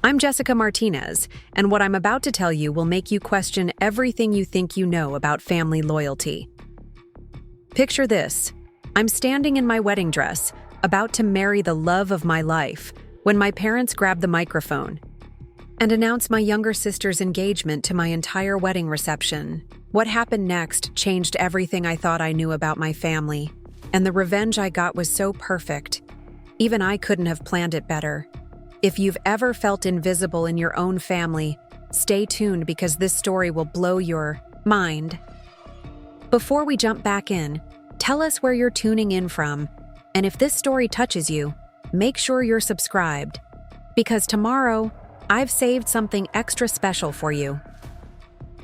I'm Jessica Martinez, and what I'm about to tell you will make you question everything you think you know about family loyalty. Picture this. I'm standing in my wedding dress, about to marry the love of my life, when my parents grab the microphone and announce my younger sister's engagement to my entire wedding reception. What happened next changed everything I thought I knew about my family, and the revenge I got was so perfect. Even I couldn't have planned it better. If you've ever felt invisible in your own family, stay tuned because this story will blow your mind. Before we jump back in, tell us where you're tuning in from, and if this story touches you, make sure you're subscribed, because tomorrow, I've saved something extra special for you.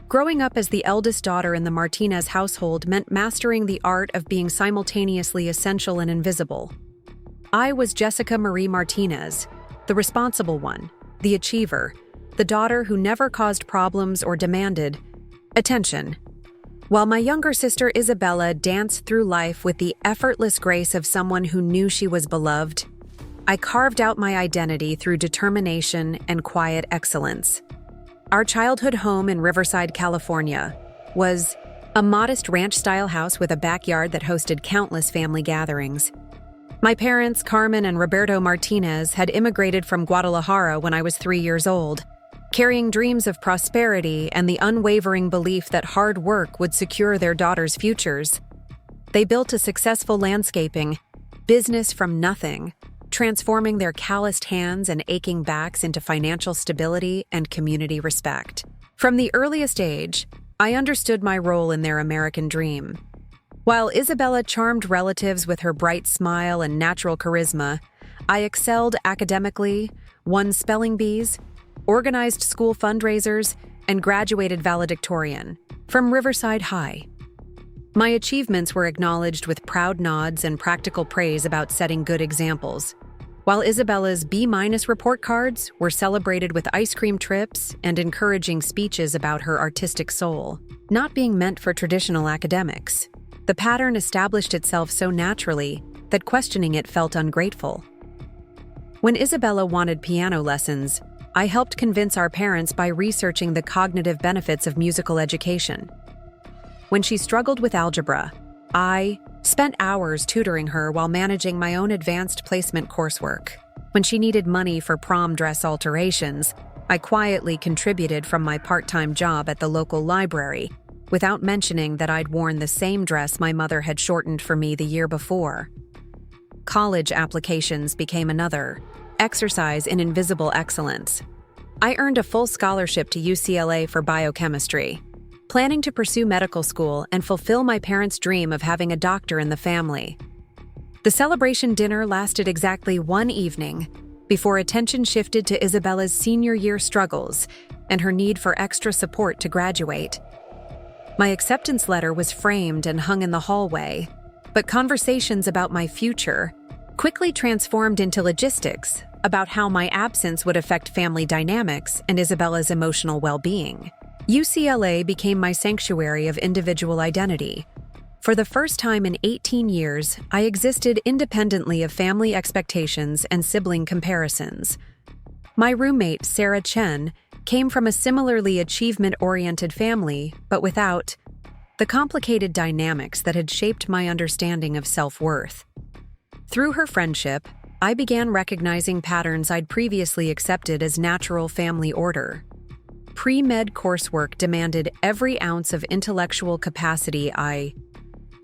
Growing up as the eldest daughter in the Martinez household meant mastering the art of being simultaneously essential and invisible. I was Jessica Marie Martinez, the responsible one, the achiever, the daughter who never caused problems or demanded attention. While my younger sister Isabella danced through life with the effortless grace of someone who knew she was beloved, I carved out my identity through determination and quiet excellence. Our childhood home in Riverside, California, was a modest ranch-style house with a backyard that hosted countless family gatherings. My parents, Carmen and Roberto Martinez, had immigrated from Guadalajara when I was 3 years old, carrying dreams of prosperity and the unwavering belief that hard work would secure their daughters' futures. They built a successful landscaping business from nothing, transforming their calloused hands and aching backs into financial stability and community respect. From the earliest age, I understood my role in their American dream. While Isabella charmed relatives with her bright smile and natural charisma, I excelled academically, won spelling bees, organized school fundraisers, and graduated valedictorian from Riverside High. My achievements were acknowledged with proud nods and practical praise about setting good examples, while Isabella's B- report cards were celebrated with ice cream trips and encouraging speeches about her artistic soul, not being meant for traditional academics. The pattern established itself so naturally that questioning it felt ungrateful. When Isabella wanted piano lessons, I helped convince our parents by researching the cognitive benefits of musical education. When she struggled with algebra, I spent hours tutoring her while managing my own advanced placement coursework. When she needed money for prom dress alterations, I quietly contributed from my part-time job at the local library, without mentioning that I'd worn the same dress my mother had shortened for me the year before. College applications became another exercise in invisible excellence. I earned a full scholarship to UCLA for biochemistry, planning to pursue medical school and fulfill my parents' dream of having a doctor in the family. The celebration dinner lasted exactly one evening before attention shifted to Isabella's senior year struggles and her need for extra support to graduate. My acceptance letter was framed and hung in the hallway, but conversations about my future quickly transformed into logistics about how my absence would affect family dynamics and Isabella's emotional well-being. UCLA became my sanctuary of individual identity. For the first time in 18 years, I existed independently of family expectations and sibling comparisons. My roommate, Sarah Chen, came from a similarly achievement-oriented family, but without the complicated dynamics that had shaped my understanding of self-worth. Through her friendship, I began recognizing patterns I'd previously accepted as natural family order. Pre-med coursework demanded every ounce of intellectual capacity I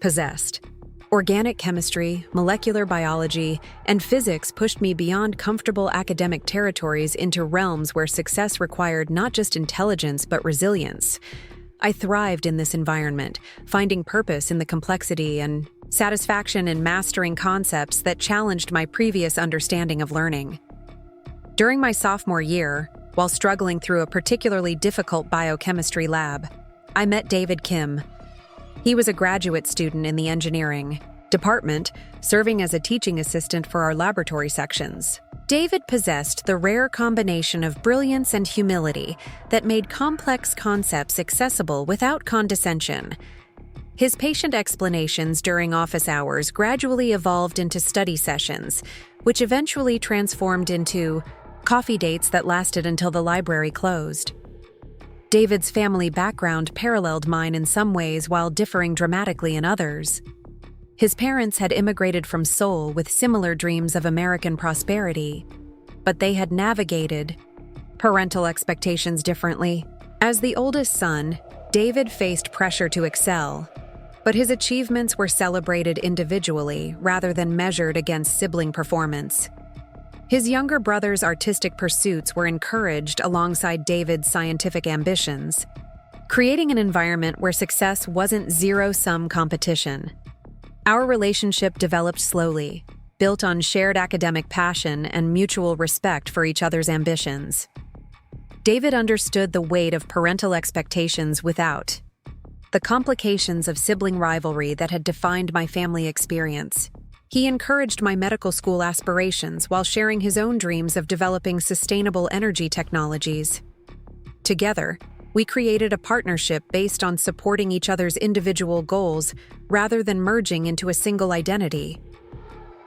possessed. Organic chemistry, molecular biology, and physics pushed me beyond comfortable academic territories into realms where success required not just intelligence but resilience. I thrived in this environment, finding purpose in the complexity and satisfaction in mastering concepts that challenged my previous understanding of learning. During my sophomore year, while struggling through a particularly difficult biochemistry lab, I met David Kim. He was a graduate student in the engineering department, serving as a teaching assistant for our laboratory sections. David possessed the rare combination of brilliance and humility that made complex concepts accessible without condescension. His patient explanations during office hours gradually evolved into study sessions, which eventually transformed into coffee dates that lasted until the library closed. David's family background paralleled mine in some ways while differing dramatically in others. His parents had immigrated from Seoul with similar dreams of American prosperity, but they had navigated parental expectations differently. As the oldest son, David faced pressure to excel, but his achievements were celebrated individually rather than measured against sibling performance. His younger brother's artistic pursuits were encouraged alongside David's scientific ambitions, creating an environment where success wasn't zero-sum competition. Our relationship developed slowly, built on shared academic passion and mutual respect for each other's ambitions. David understood the weight of parental expectations without the complications of sibling rivalry that had defined my family experience. He encouraged my medical school aspirations while sharing his own dreams of developing sustainable energy technologies. Together, we created a partnership based on supporting each other's individual goals rather than merging into a single identity.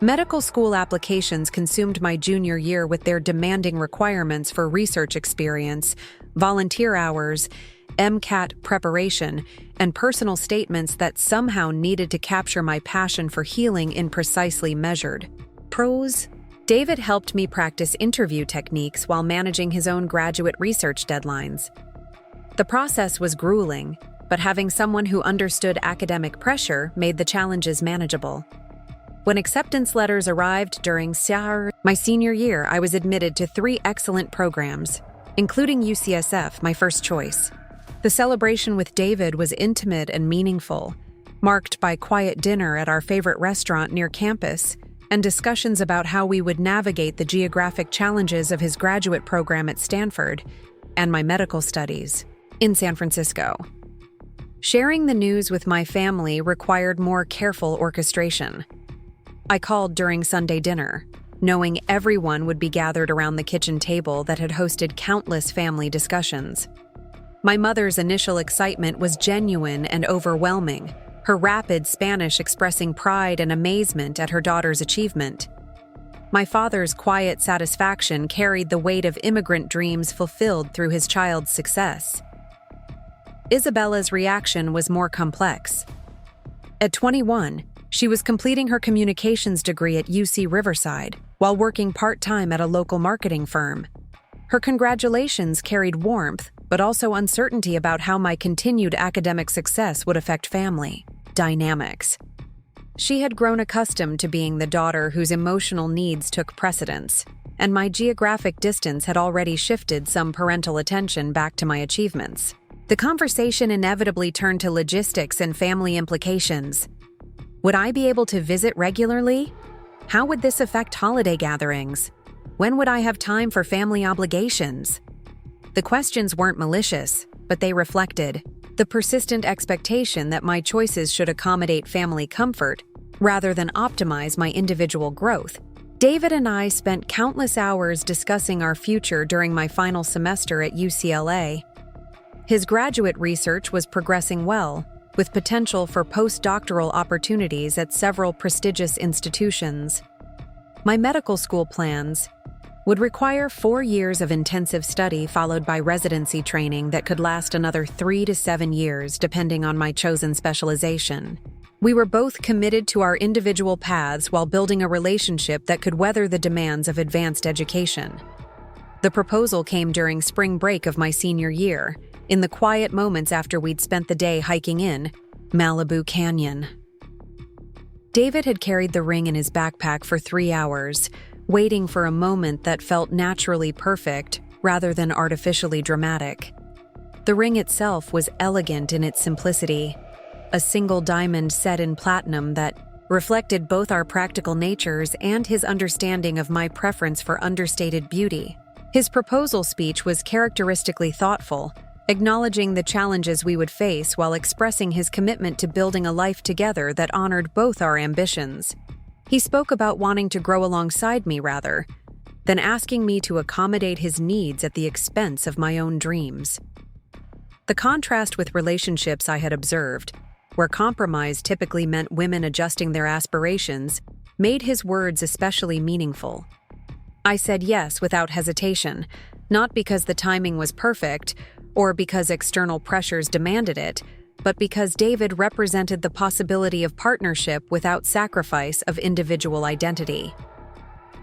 Medical school applications consumed my junior year with their demanding requirements for research experience, volunteer hours, MCAT preparation, and personal statements that somehow needed to capture my passion for healing in precisely measured prose. David helped me practice interview techniques while managing his own graduate research deadlines. The process was grueling, but having someone who understood academic pressure made the challenges manageable. When acceptance letters arrived during my senior year, I was admitted to 3 excellent programs, including UCSF, my first choice. The celebration with David was intimate and meaningful, marked by quiet dinner at our favorite restaurant near campus and discussions about how we would navigate the geographic challenges of his graduate program at Stanford and my medical studies in San Francisco. Sharing the news with my family required more careful orchestration. I called during Sunday dinner, knowing everyone would be gathered around the kitchen table that had hosted countless family discussions. My mother's initial excitement was genuine and overwhelming, her rapid Spanish expressing pride and amazement at her daughter's achievement. My father's quiet satisfaction carried the weight of immigrant dreams fulfilled through his child's success. Isabella's reaction was more complex. At 21, she was completing her communications degree at UC Riverside while working part-time at a local marketing firm. Her congratulations carried warmth, but also uncertainty about how my continued academic success would affect family dynamics. She had grown accustomed to being the daughter whose emotional needs took precedence, and my geographic distance had already shifted some parental attention back to my achievements. The conversation inevitably turned to logistics and family implications. Would I be able to visit regularly? How would this affect holiday gatherings? When would I have time for family obligations? The questions weren't malicious, but they reflected the persistent expectation that my choices should accommodate family comfort rather than optimize my individual growth. David and I spent countless hours discussing our future during my final semester at UCLA. His graduate research was progressing well, with potential for postdoctoral opportunities at several prestigious institutions. My medical school plans would require 4 years of intensive study followed by residency training that could last another 3 to 7 years depending on my chosen specialization. We were both committed to our individual paths while building a relationship that could weather the demands of advanced education. The proposal came during spring break of my senior year, in the quiet moments after we'd spent the day hiking in Malibu Canyon. David had carried the ring in his backpack for 3 hours, waiting for a moment that felt naturally perfect rather than artificially dramatic. The ring itself was elegant in its simplicity, a single diamond set in platinum that reflected both our practical natures and his understanding of my preference for understated beauty. His proposal speech was characteristically thoughtful, acknowledging the challenges we would face while expressing his commitment to building a life together that honored both our ambitions. He spoke about wanting to grow alongside me rather than asking me to accommodate his needs at the expense of my own dreams. The contrast with relationships I had observed, where compromise typically meant women adjusting their aspirations, made his words especially meaningful. I said yes without hesitation, not because the timing was perfect or because external pressures demanded it, but because David represented the possibility of partnership without sacrifice of individual identity.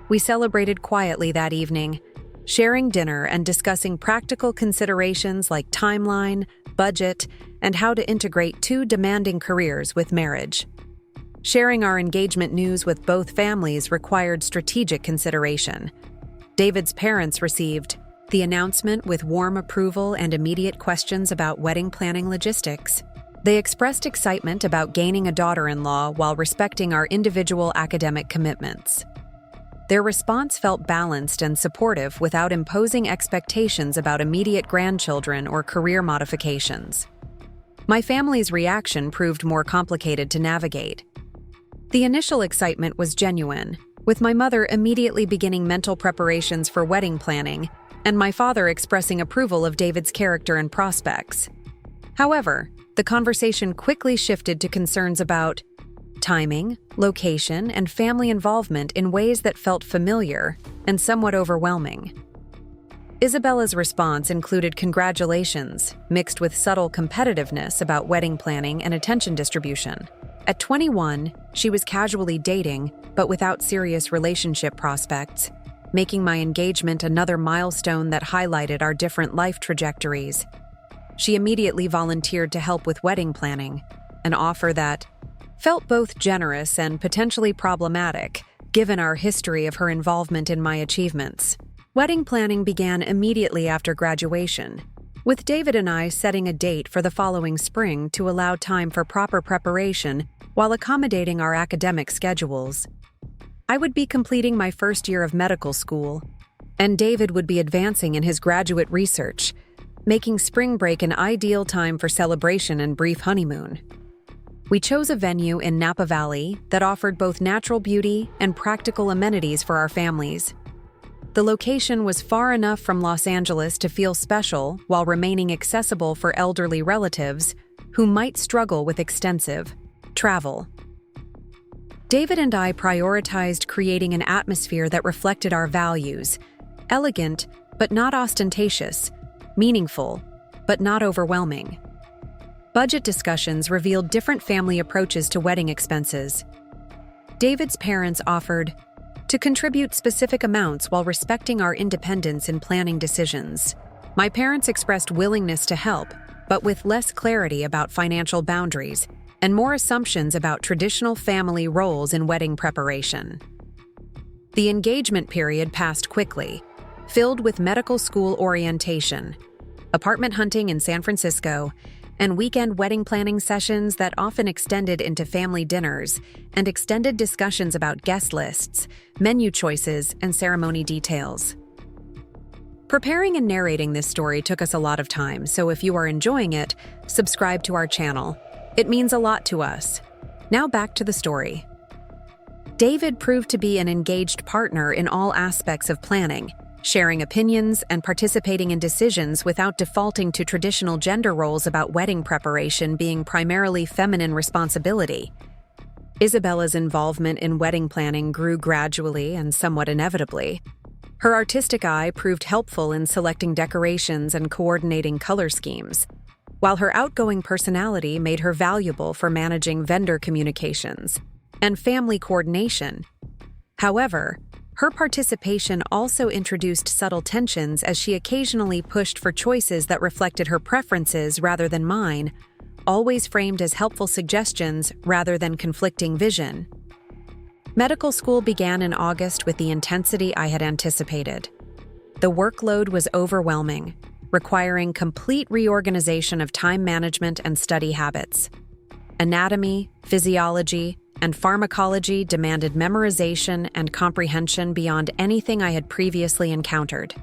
We celebrated quietly that evening, sharing dinner and discussing practical considerations like timeline, budget, and how to integrate two demanding careers with marriage. Sharing our engagement news with both families required strategic consideration. David's parents received the announcement with warm approval and immediate questions about wedding planning logistics. They expressed excitement about gaining a daughter-in-law while respecting our individual academic commitments. Their response felt balanced and supportive without imposing expectations about immediate grandchildren or career modifications. My family's reaction proved more complicated to navigate. The initial excitement was genuine, with my mother immediately beginning mental preparations for wedding planning and my father expressing approval of David's character and prospects. However, the conversation quickly shifted to concerns about timing, location, and family involvement in ways that felt familiar and somewhat overwhelming. Isabella's response included congratulations, mixed with subtle competitiveness about wedding planning and attention distribution. At 21, she was casually dating, but without serious relationship prospects, making my engagement another milestone that highlighted our different life trajectories. She immediately volunteered to help with wedding planning, an offer that felt both generous and potentially problematic, given our history of her involvement in my achievements. Wedding planning began immediately after graduation, with David and I setting a date for the following spring to allow time for proper preparation while accommodating our academic schedules. I would be completing my first year of medical school, and David would be advancing in his graduate research, making spring break an ideal time for celebration and brief honeymoon. We chose a venue in Napa Valley that offered both natural beauty and practical amenities for our families. The location was far enough from Los Angeles to feel special while remaining accessible for elderly relatives who might struggle with extensive travel. David and I prioritized creating an atmosphere that reflected our values: elegant but not ostentatious, meaningful but not overwhelming. Budget discussions revealed different family approaches to wedding expenses. David's parents offered to contribute specific amounts while respecting our independence in planning decisions. My parents expressed willingness to help, but with less clarity about financial boundaries and more assumptions about traditional family roles in wedding preparation. The engagement period passed quickly, filled with medical school orientation, apartment hunting in San Francisco, and weekend wedding planning sessions that often extended into family dinners and extended discussions about guest lists, menu choices, and ceremony details. Preparing and narrating this story took us a lot of time, so if you are enjoying it, subscribe to our channel. It means a lot to us. Now back to the story. David proved to be an engaged partner in all aspects of planning, sharing opinions and participating in decisions without defaulting to traditional gender roles about wedding preparation being primarily feminine responsibility. Isabella's involvement in wedding planning grew gradually and somewhat inevitably. Her artistic eye proved helpful in selecting decorations and coordinating color schemes, while her outgoing personality made her valuable for managing vendor communications and family coordination. However, her participation also introduced subtle tensions as she occasionally pushed for choices that reflected her preferences rather than mine, always framed as helpful suggestions rather than conflicting vision. Medical school began in August with the intensity I had anticipated. The workload was overwhelming, requiring complete reorganization of time management and study habits. Anatomy, physiology, and pharmacology demanded memorization and comprehension beyond anything I had previously encountered.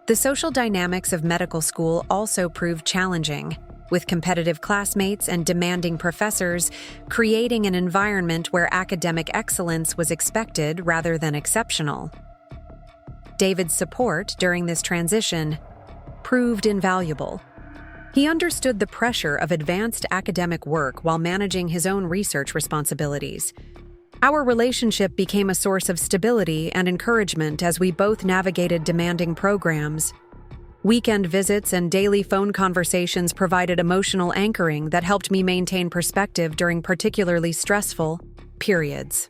The social dynamics of medical school also proved challenging, with competitive classmates and demanding professors creating an environment where academic excellence was expected rather than exceptional. David's support during this transition proved invaluable. He understood the pressure of advanced academic work while managing his own research responsibilities. Our relationship became a source of stability and encouragement as we both navigated demanding programs. Weekend visits and daily phone conversations provided emotional anchoring that helped me maintain perspective during particularly stressful periods.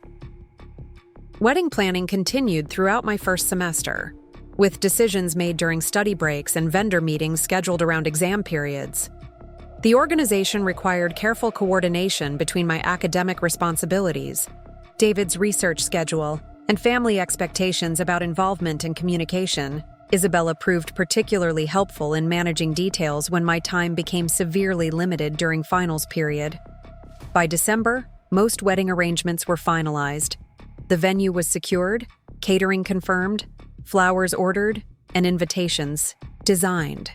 Wedding planning continued throughout my first semester, with decisions made during study breaks and vendor meetings scheduled around exam periods. The organization required careful coordination between my academic responsibilities, David's research schedule, and family expectations about involvement and communication. Isabella proved particularly helpful in managing details when my time became severely limited during finals period. By December, most wedding arrangements were finalized. The venue was secured, catering confirmed, flowers ordered, and invitations designed.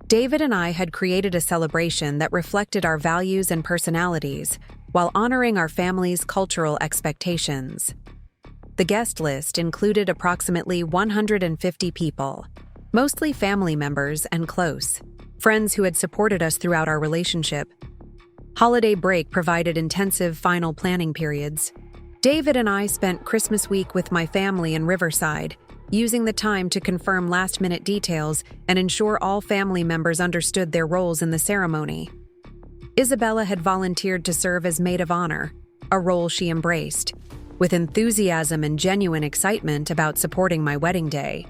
David and I had created a celebration that reflected our values and personalities while honoring our family's cultural expectations. The guest list included approximately 150 people, mostly family members and close friends who had supported us throughout our relationship. Holiday break provided intensive final planning periods. David and I spent Christmas week with my family in Riverside, using the time to confirm last-minute details and ensure all family members understood their roles in the ceremony. Isabella had volunteered to serve as maid of honor, a role she embraced, with enthusiasm and genuine excitement about supporting my wedding day.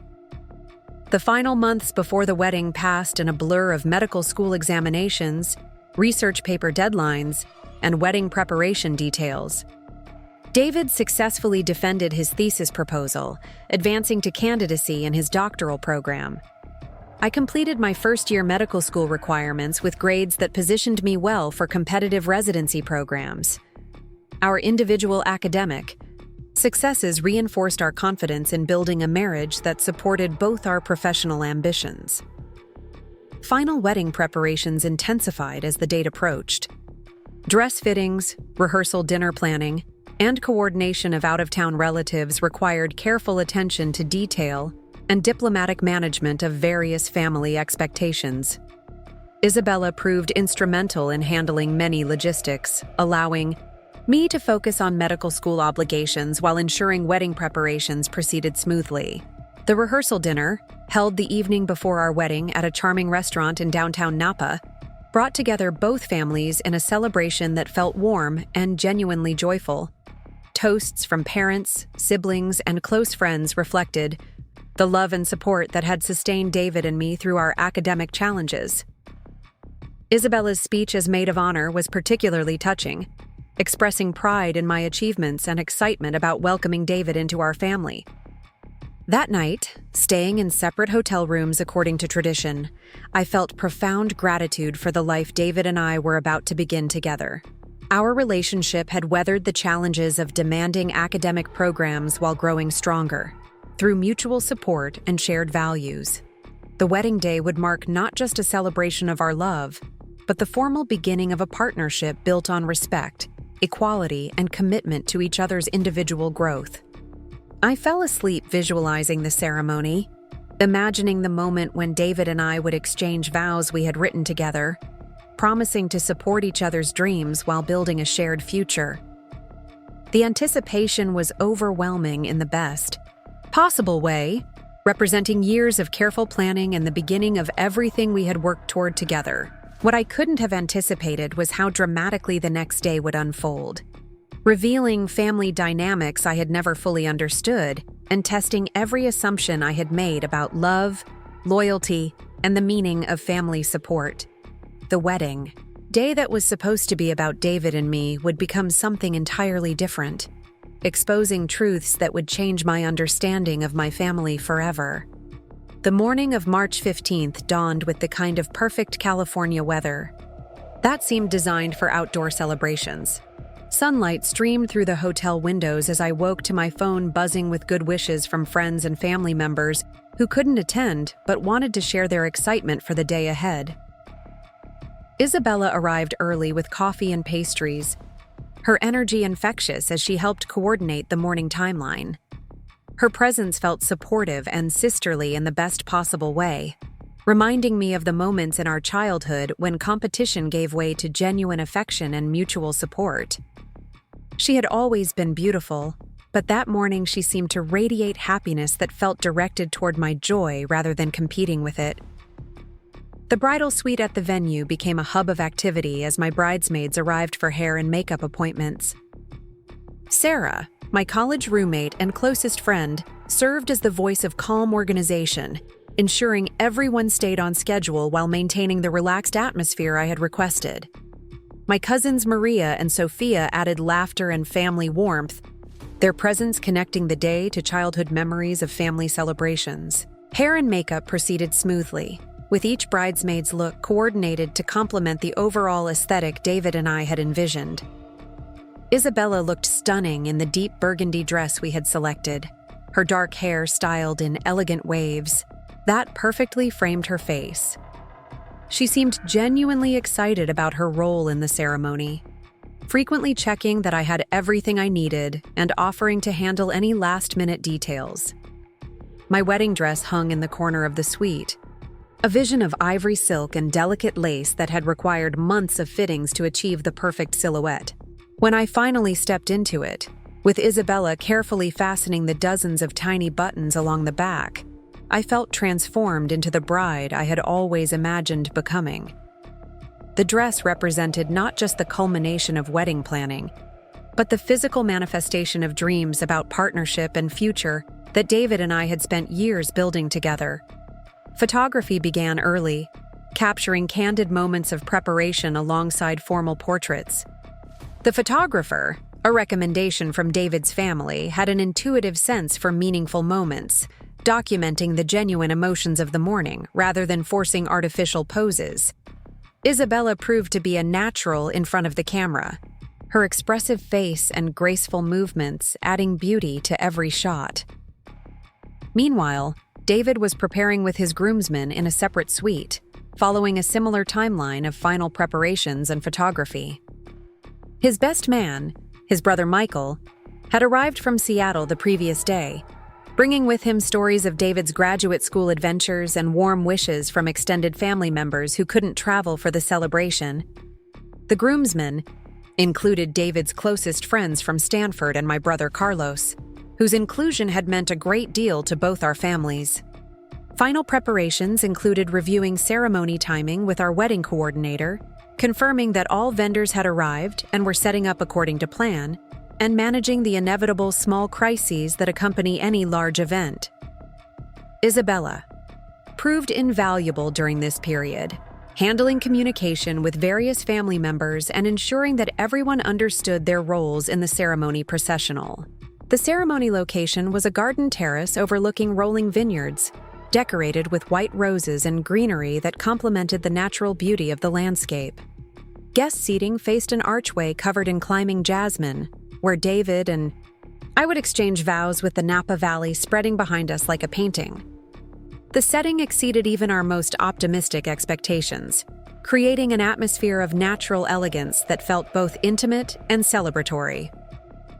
The final months before the wedding passed in a blur of medical school examinations, research paper deadlines, and wedding preparation details. David successfully defended his thesis proposal, advancing to candidacy in his doctoral program. I completed my first-year medical school requirements with grades that positioned me well for competitive residency programs. Our individual academic successes reinforced our confidence in building a marriage that supported both our professional ambitions. Final wedding preparations intensified as the date approached. Dress fittings, rehearsal dinner planning, and coordination of out-of-town relatives required careful attention to detail and diplomatic management of various family expectations. Isabella proved instrumental in handling many logistics, allowing me to focus on medical school obligations while ensuring wedding preparations proceeded smoothly. The rehearsal dinner, held the evening before our wedding at a charming restaurant in downtown Napa, brought together both families in a celebration that felt warm and genuinely joyful. Toasts from parents, siblings, and close friends reflected the love and support that had sustained David and me through our academic challenges. Isabella's speech as maid of honor was particularly touching, expressing pride in my achievements and excitement about welcoming David into our family. That night, staying in separate hotel rooms according to tradition, I felt profound gratitude for the life David and I were about to begin together. Our relationship had weathered the challenges of demanding academic programs while growing stronger, through mutual support and shared values. The wedding day would mark not just a celebration of our love, but the formal beginning of a partnership built on respect, equality, and commitment to each other's individual growth. I fell asleep visualizing the ceremony, imagining the moment when David and I would exchange vows we had written together, promising to support each other's dreams while building a shared future. The anticipation was overwhelming in the best possible way, representing years of careful planning and the beginning of everything we had worked toward together. What I couldn't have anticipated was how dramatically the next day would unfold, revealing family dynamics I had never fully understood and testing every assumption I had made about love, loyalty, and the meaning of family support. The wedding day that was supposed to be about David and me would become something entirely different, exposing truths that would change my understanding of my family forever. The morning of March 15th dawned with the kind of perfect California weather that seemed designed for outdoor celebrations. Sunlight streamed through the hotel windows as I woke to my phone buzzing with good wishes from friends and family members who couldn't attend but wanted to share their excitement for the day ahead. Isabella arrived early with coffee and pastries, her energy infectious as she helped coordinate the morning timeline. Her presence felt supportive and sisterly in the best possible way, reminding me of the moments in our childhood when competition gave way to genuine affection and mutual support. She had always been beautiful, but that morning she seemed to radiate happiness that felt directed toward my joy rather than competing with it. The bridal suite at the venue became a hub of activity as my bridesmaids arrived for hair and makeup appointments. Sarah, my college roommate and closest friend, served as the voice of calm organization, ensuring everyone stayed on schedule while maintaining the relaxed atmosphere I had requested. My cousins Maria and Sophia added laughter and family warmth, their presence connecting the day to childhood memories of family celebrations. Hair and makeup proceeded smoothly, with each bridesmaid's look coordinated to complement the overall aesthetic David and I had envisioned. Isabella looked stunning in the deep burgundy dress we had selected, her dark hair styled in elegant waves. That perfectly framed her face. She seemed genuinely excited about her role in the ceremony, frequently checking that I had everything I needed and offering to handle any last-minute details. My wedding dress hung in the corner of the suite, a vision of ivory silk and delicate lace that had required months of fittings to achieve the perfect silhouette. When I finally stepped into it, with Isabella carefully fastening the dozens of tiny buttons along the back, I felt transformed into the bride I had always imagined becoming. The dress represented not just the culmination of wedding planning, but the physical manifestation of dreams about partnership and future that David and I had spent years building together. Photography began early, capturing candid moments of preparation alongside formal portraits. The photographer, a recommendation from David's family, had an intuitive sense for meaningful moments, documenting the genuine emotions of the morning rather than forcing artificial poses. Isabella proved to be a natural in front of the camera, her expressive face and graceful movements adding beauty to every shot. Meanwhile, David was preparing with his groomsmen in a separate suite, following a similar timeline of final preparations and photography. His best man, his brother Michael, had arrived from Seattle the previous day, bringing with him stories of David's graduate school adventures and warm wishes from extended family members who couldn't travel for the celebration. The groomsmen included David's closest friends from Stanford and my brother Carlos, whose inclusion had meant a great deal to both our families. Final preparations included reviewing ceremony timing with our wedding coordinator, confirming that all vendors had arrived and were setting up according to plan, and managing the inevitable small crises that accompany any large event. Isabella proved invaluable during this period, handling communication with various family members and ensuring that everyone understood their roles in the ceremony processional. The ceremony location was a garden terrace overlooking rolling vineyards, decorated with white roses and greenery that complemented the natural beauty of the landscape. Guest seating faced an archway covered in climbing jasmine, where David and I would exchange vows with the Napa Valley spreading behind us like a painting. The setting exceeded even our most optimistic expectations, creating an atmosphere of natural elegance that felt both intimate and celebratory.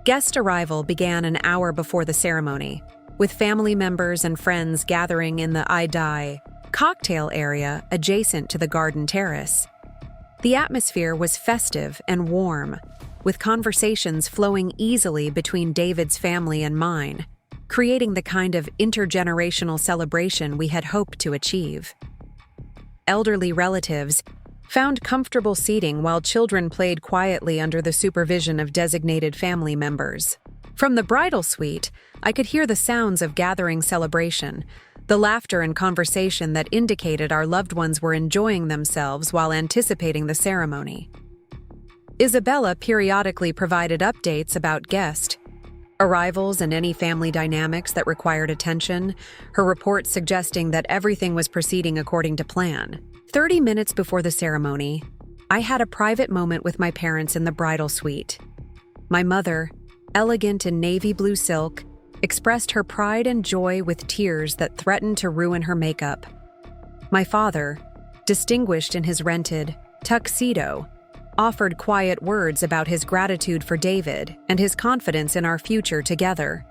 Guest arrival began an hour before the ceremony, with family members and friends gathering in the I Die cocktail area adjacent to the garden terrace. The atmosphere was festive and warm, with conversations flowing easily between David's family and mine, creating the kind of intergenerational celebration we had hoped to achieve. Elderly relatives found comfortable seating while children played quietly under the supervision of designated family members. From the bridal suite, I could hear the sounds of gathering celebration, the laughter and conversation that indicated our loved ones were enjoying themselves while anticipating the ceremony. Isabella periodically provided updates about guest arrivals and any family dynamics that required attention, her report suggesting that everything was proceeding according to plan. 30 minutes before the ceremony, I had a private moment with my parents in the bridal suite. My mother, elegant in navy blue silk, expressed her pride and joy with tears that threatened to ruin her makeup. My father, distinguished in his rented tuxedo, offered quiet words about his gratitude for David and his confidence in our future together.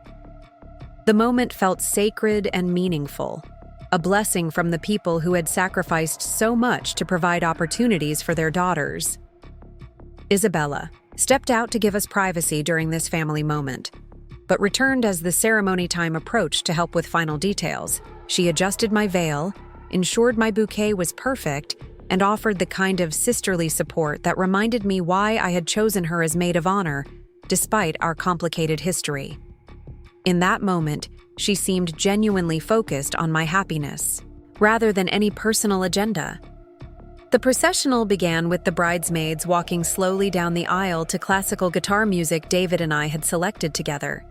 The moment felt sacred and meaningful, a blessing from the people who had sacrificed so much to provide opportunities for their daughters. Isabella, stepped out to give us privacy during this family moment, but returned as the ceremony time approached to help with final details. She adjusted my veil, ensured my bouquet was perfect, and offered the kind of sisterly support that reminded me why I had chosen her as maid of honor, despite our complicated history. In that moment, she seemed genuinely focused on my happiness, rather than any personal agenda. The processional began with the bridesmaids walking slowly down the aisle to classical guitar music David and I had selected together.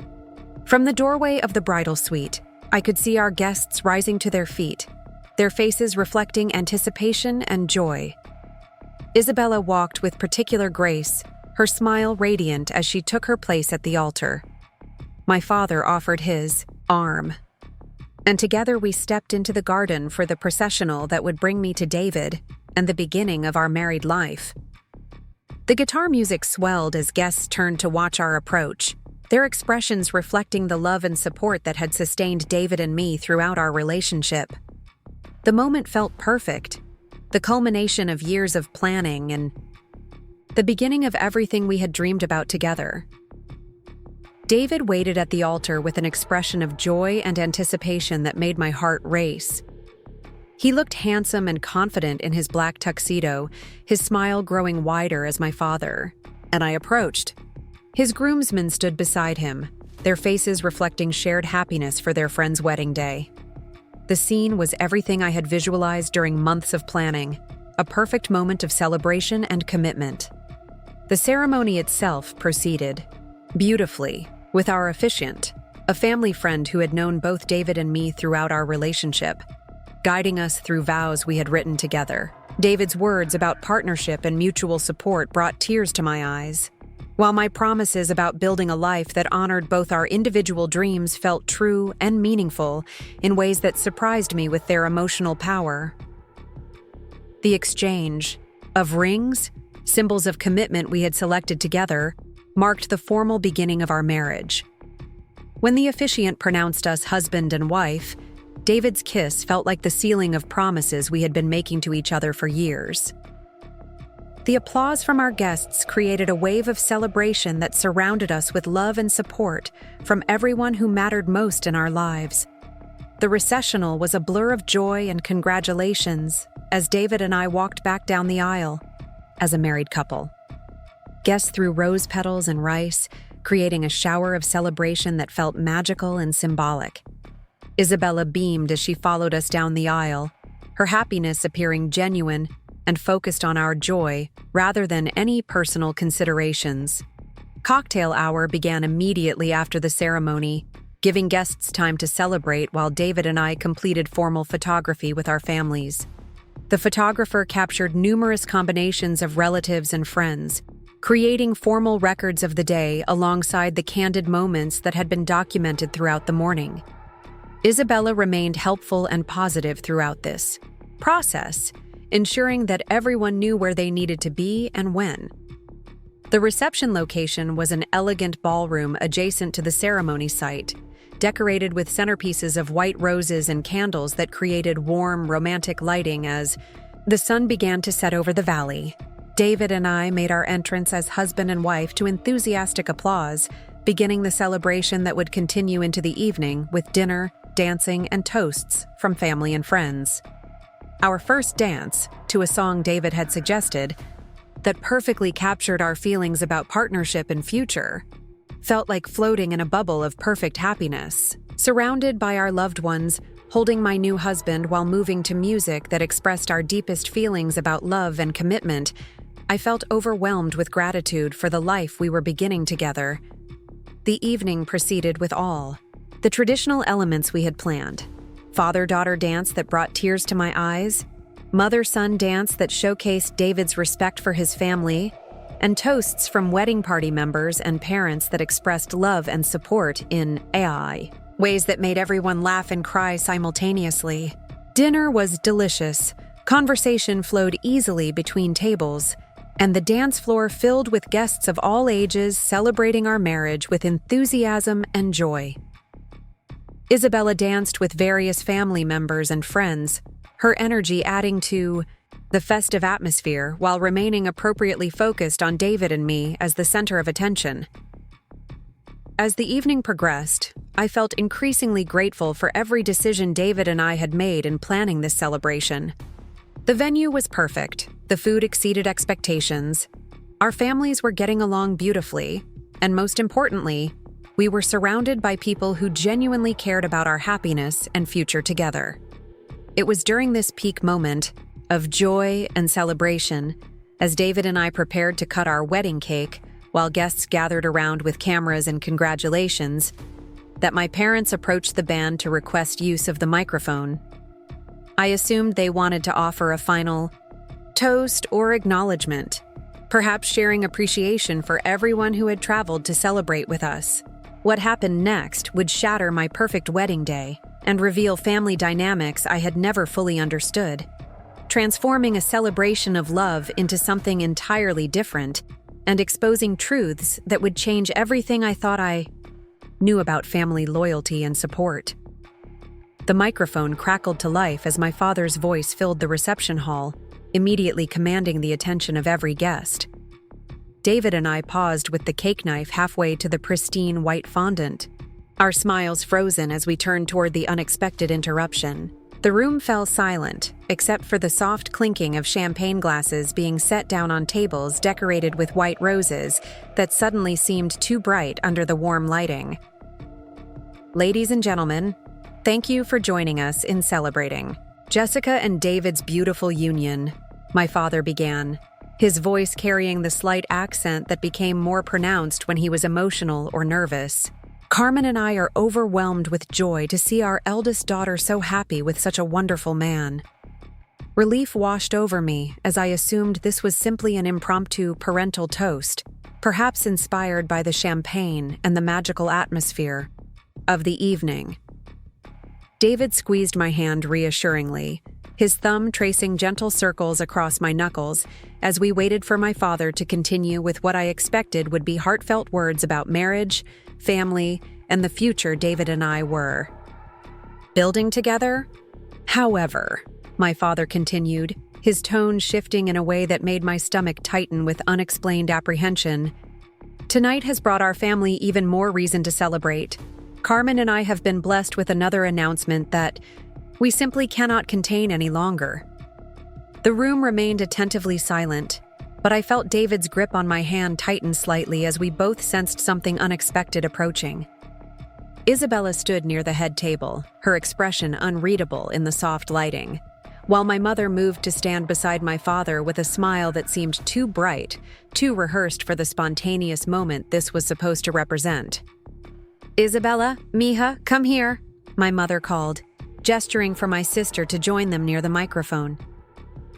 From the doorway of the bridal suite, I could see our guests rising to their feet, their faces reflecting anticipation and joy. Isabella walked with particular grace, her smile radiant as she took her place at the altar. My father offered his arm, and together we stepped into the garden for the processional that would bring me to David and the beginning of our married life. The guitar music swelled as guests turned to watch our approach, their expressions reflecting the love and support that had sustained David and me throughout our relationship. The moment felt perfect, the culmination of years of planning and the beginning of everything we had dreamed about together. David waited at the altar with an expression of joy and anticipation that made my heart race. He looked handsome and confident in his black tuxedo, his smile growing wider as my father, and I approached. His groomsmen stood beside him, their faces reflecting shared happiness for their friend's wedding day. The scene was everything I had visualized during months of planning, a perfect moment of celebration and commitment. The ceremony itself proceeded beautifully with our officiant, a family friend who had known both David and me throughout our relationship, guiding us through vows we had written together. David's words about partnership and mutual support brought tears to my eyes, while my promises about building a life that honored both our individual dreams felt true and meaningful in ways that surprised me with their emotional power. The exchange of rings, symbols of commitment we had selected together, marked the formal beginning of our marriage. When the officiant pronounced us husband and wife, David's kiss felt like the sealing of promises we had been making to each other for years. The applause from our guests created a wave of celebration that surrounded us with love and support from everyone who mattered most in our lives. The recessional was a blur of joy and congratulations as David and I walked back down the aisle as a married couple. Guests threw rose petals and rice, creating a shower of celebration that felt magical and symbolic. Isabella beamed as she followed us down the aisle, her happiness appearing genuine and focused on our joy rather than any personal considerations. Cocktail hour began immediately after the ceremony, giving guests time to celebrate while David and I completed formal photography with our families. The photographer captured numerous combinations of relatives and friends, creating formal records of the day alongside the candid moments that had been documented throughout the morning. Isabella remained helpful and positive throughout this process, ensuring that everyone knew where they needed to be and when. The reception location was an elegant ballroom adjacent to the ceremony site, decorated with centerpieces of white roses and candles that created warm, romantic lighting as the sun began to set over the valley. David and I made our entrance as husband and wife to enthusiastic applause, beginning the celebration that would continue into the evening with dinner, dancing, and toasts from family and friends. Our first dance, to a song David had suggested, that perfectly captured our feelings about partnership and future, felt like floating in a bubble of perfect happiness, surrounded by our loved ones, holding my new husband while moving to music that expressed our deepest feelings about love and commitment. I felt overwhelmed with gratitude for the life we were beginning together. The evening proceeded with all the traditional elements we had planned: father-daughter dance that brought tears to my eyes, mother-son dance that showcased David's respect for his family, and toasts from wedding party members and parents that expressed love and support in AI, ways that made everyone laugh and cry simultaneously. Dinner was delicious, conversation flowed easily between tables, and the dance floor filled with guests of all ages celebrating our marriage with enthusiasm and joy. Isabella danced with various family members and friends, her energy adding to the festive atmosphere while remaining appropriately focused on David and me as the center of attention. As the evening progressed, I felt increasingly grateful for every decision David and I had made in planning this celebration. The venue was perfect, the food exceeded expectations, our families were getting along beautifully, and most importantly, we were surrounded by people who genuinely cared about our happiness and future together. It was during this peak moment of joy and celebration, as David and I prepared to cut our wedding cake while guests gathered around with cameras and congratulations, that my parents approached the band to request use of the microphone. I assumed they wanted to offer a final toast or acknowledgement, perhaps sharing appreciation for everyone who had traveled to celebrate with us. What happened next would shatter my perfect wedding day and reveal family dynamics I had never fully understood, transforming a celebration of love into something entirely different and exposing truths that would change everything I thought I knew about family loyalty and support. The microphone crackled to life as my father's voice filled the reception hall, immediately commanding the attention of every guest. David and I paused with the cake knife halfway to the pristine white fondant, our smiles frozen as we turned toward the unexpected interruption. The room fell silent, except for the soft clinking of champagne glasses being set down on tables decorated with white roses that suddenly seemed too bright under the warm lighting. Ladies and gentlemen, thank you for joining us in celebrating Jessica and David's beautiful union, my father began, his voice carrying the slight accent that became more pronounced when he was emotional or nervous. Carmen and I are overwhelmed with joy to see our eldest daughter so happy with such a wonderful man. Relief washed over me as I assumed this was simply an impromptu parental toast, perhaps inspired by the champagne and the magical atmosphere of the evening. David squeezed my hand reassuringly, his thumb tracing gentle circles across my knuckles as we waited for my father to continue with what I expected would be heartfelt words about marriage, family, and the future David and I were building together. However, my father continued, his tone shifting in a way that made my stomach tighten with unexplained apprehension. Tonight has brought our family even more reason to celebrate. Carmen and I have been blessed with another announcement that we simply cannot contain any longer. The room remained attentively silent, but I felt David's grip on my hand tighten slightly as we both sensed something unexpected approaching. Isabella stood near the head table, her expression unreadable in the soft lighting, while my mother moved to stand beside my father with a smile that seemed too bright, too rehearsed for the spontaneous moment this was supposed to represent. "Isabella, mija, come here," my mother called, gesturing for my sister to join them near the microphone.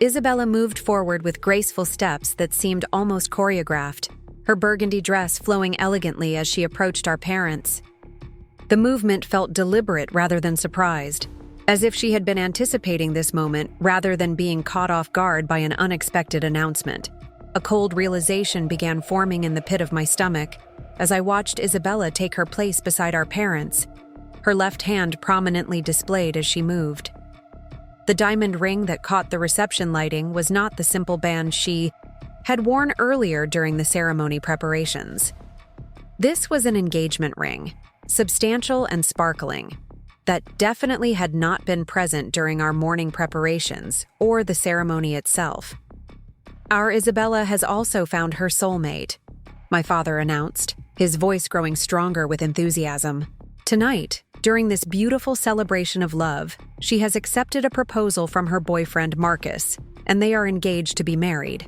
Isabella moved forward with graceful steps that seemed almost choreographed, her burgundy dress flowing elegantly as she approached our parents. The movement felt deliberate rather than surprised, as if she had been anticipating this moment rather than being caught off guard by an unexpected announcement. A cold realization began forming in the pit of my stomach as I watched Isabella take her place beside our parents, her left hand prominently displayed as she moved. The diamond ring that caught the reception lighting was not the simple band she had worn earlier during the ceremony preparations. This was an engagement ring, substantial and sparkling, that definitely had not been present during our morning preparations or the ceremony itself. "Our Isabella has also found her soulmate," my father announced, his voice growing stronger with enthusiasm. "Tonight, during this beautiful celebration of love, she has accepted a proposal from her boyfriend Marcus, and they are engaged to be married."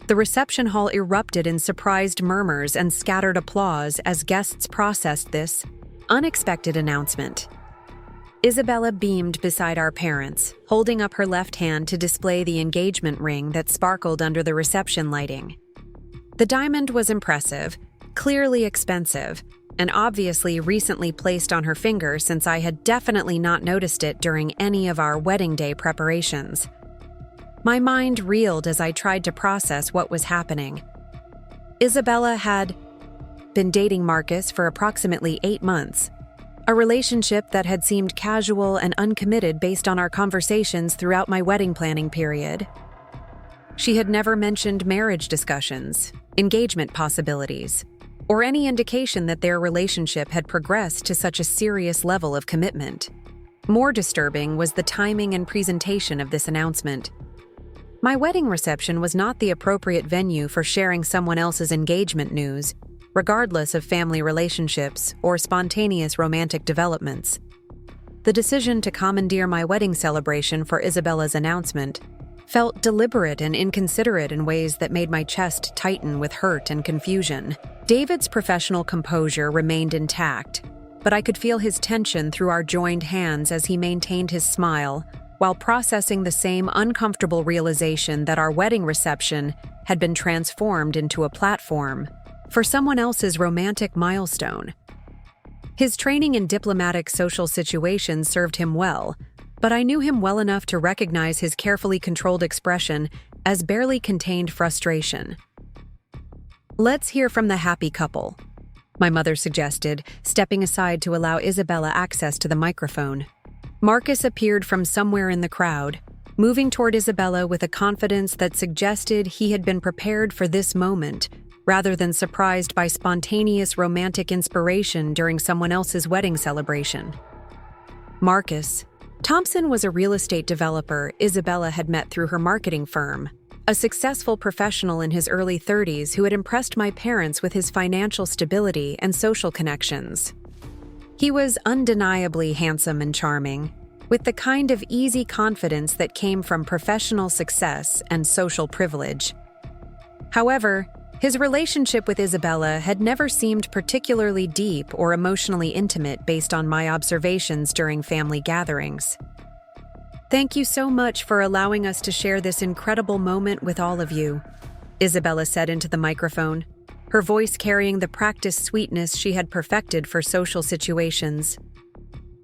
The reception hall erupted in surprised murmurs and scattered applause as guests processed this unexpected announcement. Isabella beamed beside our parents, holding up her left hand to display the engagement ring that sparkled under the reception lighting. The diamond was impressive, clearly expensive, and obviously recently placed on her finger since I had definitely not noticed it during any of our wedding day preparations. My mind reeled as I tried to process what was happening. Isabella had been dating Marcus for approximately 8 months, a relationship that had seemed casual and uncommitted based on our conversations throughout my wedding planning period. She had never mentioned marriage discussions, engagement possibilities, or any indication that their relationship had progressed to such a serious level of commitment. More disturbing was the timing and presentation of this announcement. My wedding reception was not the appropriate venue for sharing someone else's engagement news, regardless of family relationships or spontaneous romantic developments. The decision to commandeer my wedding celebration for Isabella's announcement felt deliberate and inconsiderate in ways that made my chest tighten with hurt and confusion. David's professional composure remained intact, but I could feel his tension through our joined hands as he maintained his smile, while processing the same uncomfortable realization that our wedding reception had been transformed into a platform for someone else's romantic milestone. His training in diplomatic social situations served him well, but I knew him well enough to recognize his carefully controlled expression as barely contained frustration. "Let's hear from the happy couple," my mother suggested, stepping aside to allow Isabella access to the microphone. Marcus appeared from somewhere in the crowd, moving toward Isabella with a confidence that suggested he had been prepared for this moment, rather than surprised by spontaneous romantic inspiration during someone else's wedding celebration. Marcus Thompson was a real estate developer Isabella had met through her marketing firm, a successful professional in his early 30s who had impressed my parents with his financial stability and social connections. He was undeniably handsome and charming, with the kind of easy confidence that came from professional success and social privilege. However, his relationship with Isabella had never seemed particularly deep or emotionally intimate based on my observations during family gatherings. "Thank you so much for allowing us to share this incredible moment with all of you," Isabella said into the microphone, her voice carrying the practiced sweetness she had perfected for social situations.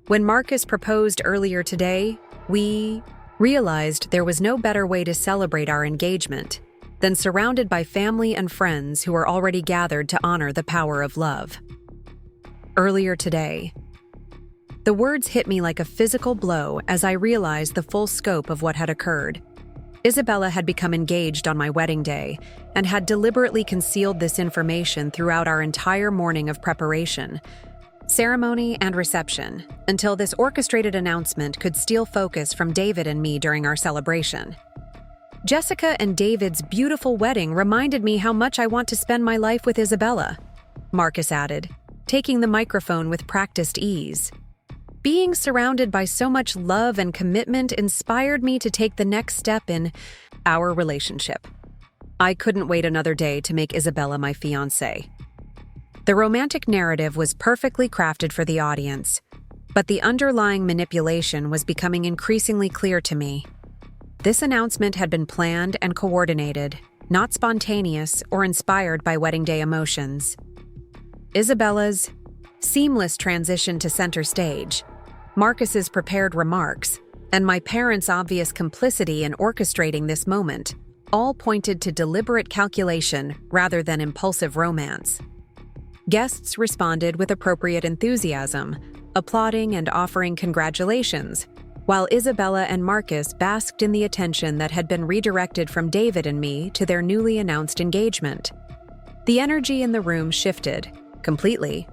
"When Marcus proposed earlier today, we realized there was no better way to celebrate our engagement than surrounded by family and friends who are already gathered to honor the power of love." Earlier today. The words hit me like a physical blow as I realized the full scope of what had occurred. Isabella had become engaged on my wedding day and had deliberately concealed this information throughout our entire morning of preparation, ceremony, and reception, until this orchestrated announcement could steal focus from David and me during our celebration. "Jessica and David's beautiful wedding reminded me how much I want to spend my life with Isabella," Marcus added, taking the microphone with practiced ease. "Being surrounded by so much love and commitment inspired me to take the next step in our relationship. I couldn't wait another day to make Isabella my fiancée." The romantic narrative was perfectly crafted for the audience, but the underlying manipulation was becoming increasingly clear to me. This announcement had been planned and coordinated, not spontaneous or inspired by wedding day emotions. Isabella's seamless transition to center stage, Marcus's prepared remarks, and my parents' obvious complicity in orchestrating this moment all pointed to deliberate calculation rather than impulsive romance. Guests responded with appropriate enthusiasm, applauding and offering congratulations, while Isabella and Marcus basked in the attention that had been redirected from David and me to their newly announced engagement. The energy in the room shifted, completely,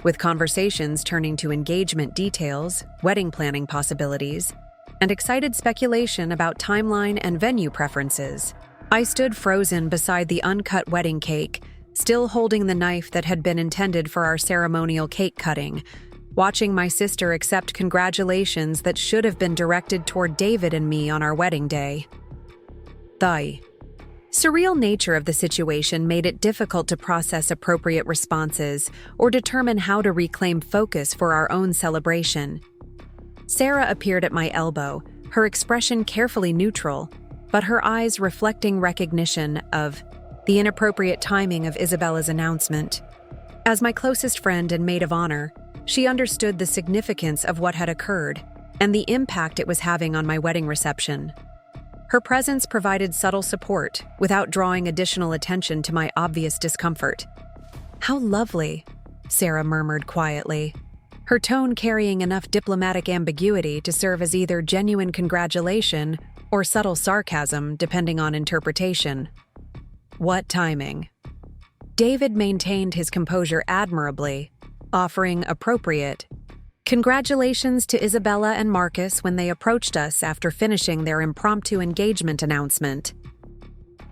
with conversations turning to engagement details, wedding planning possibilities, and excited speculation about timeline and venue preferences. I stood frozen beside the uncut wedding cake, still holding the knife that had been intended for our ceremonial cake cutting, watching my sister accept congratulations that should have been directed toward David and me on our wedding day. The surreal nature of the situation made it difficult to process appropriate responses or determine how to reclaim focus for our own celebration. Sarah appeared at my elbow, her expression carefully neutral, but her eyes reflecting recognition of the inappropriate timing of Isabella's announcement. As my closest friend and maid of honor, she understood the significance of what had occurred and the impact it was having on my wedding reception. Her presence provided subtle support without drawing additional attention to my obvious discomfort. "How lovely," Sarah murmured quietly, her tone carrying enough diplomatic ambiguity to serve as either genuine congratulation or subtle sarcasm depending on interpretation. What timing? David maintained his composure admirably, offering appropriate congratulations to Isabella and Marcus when they approached us after finishing their impromptu engagement announcement.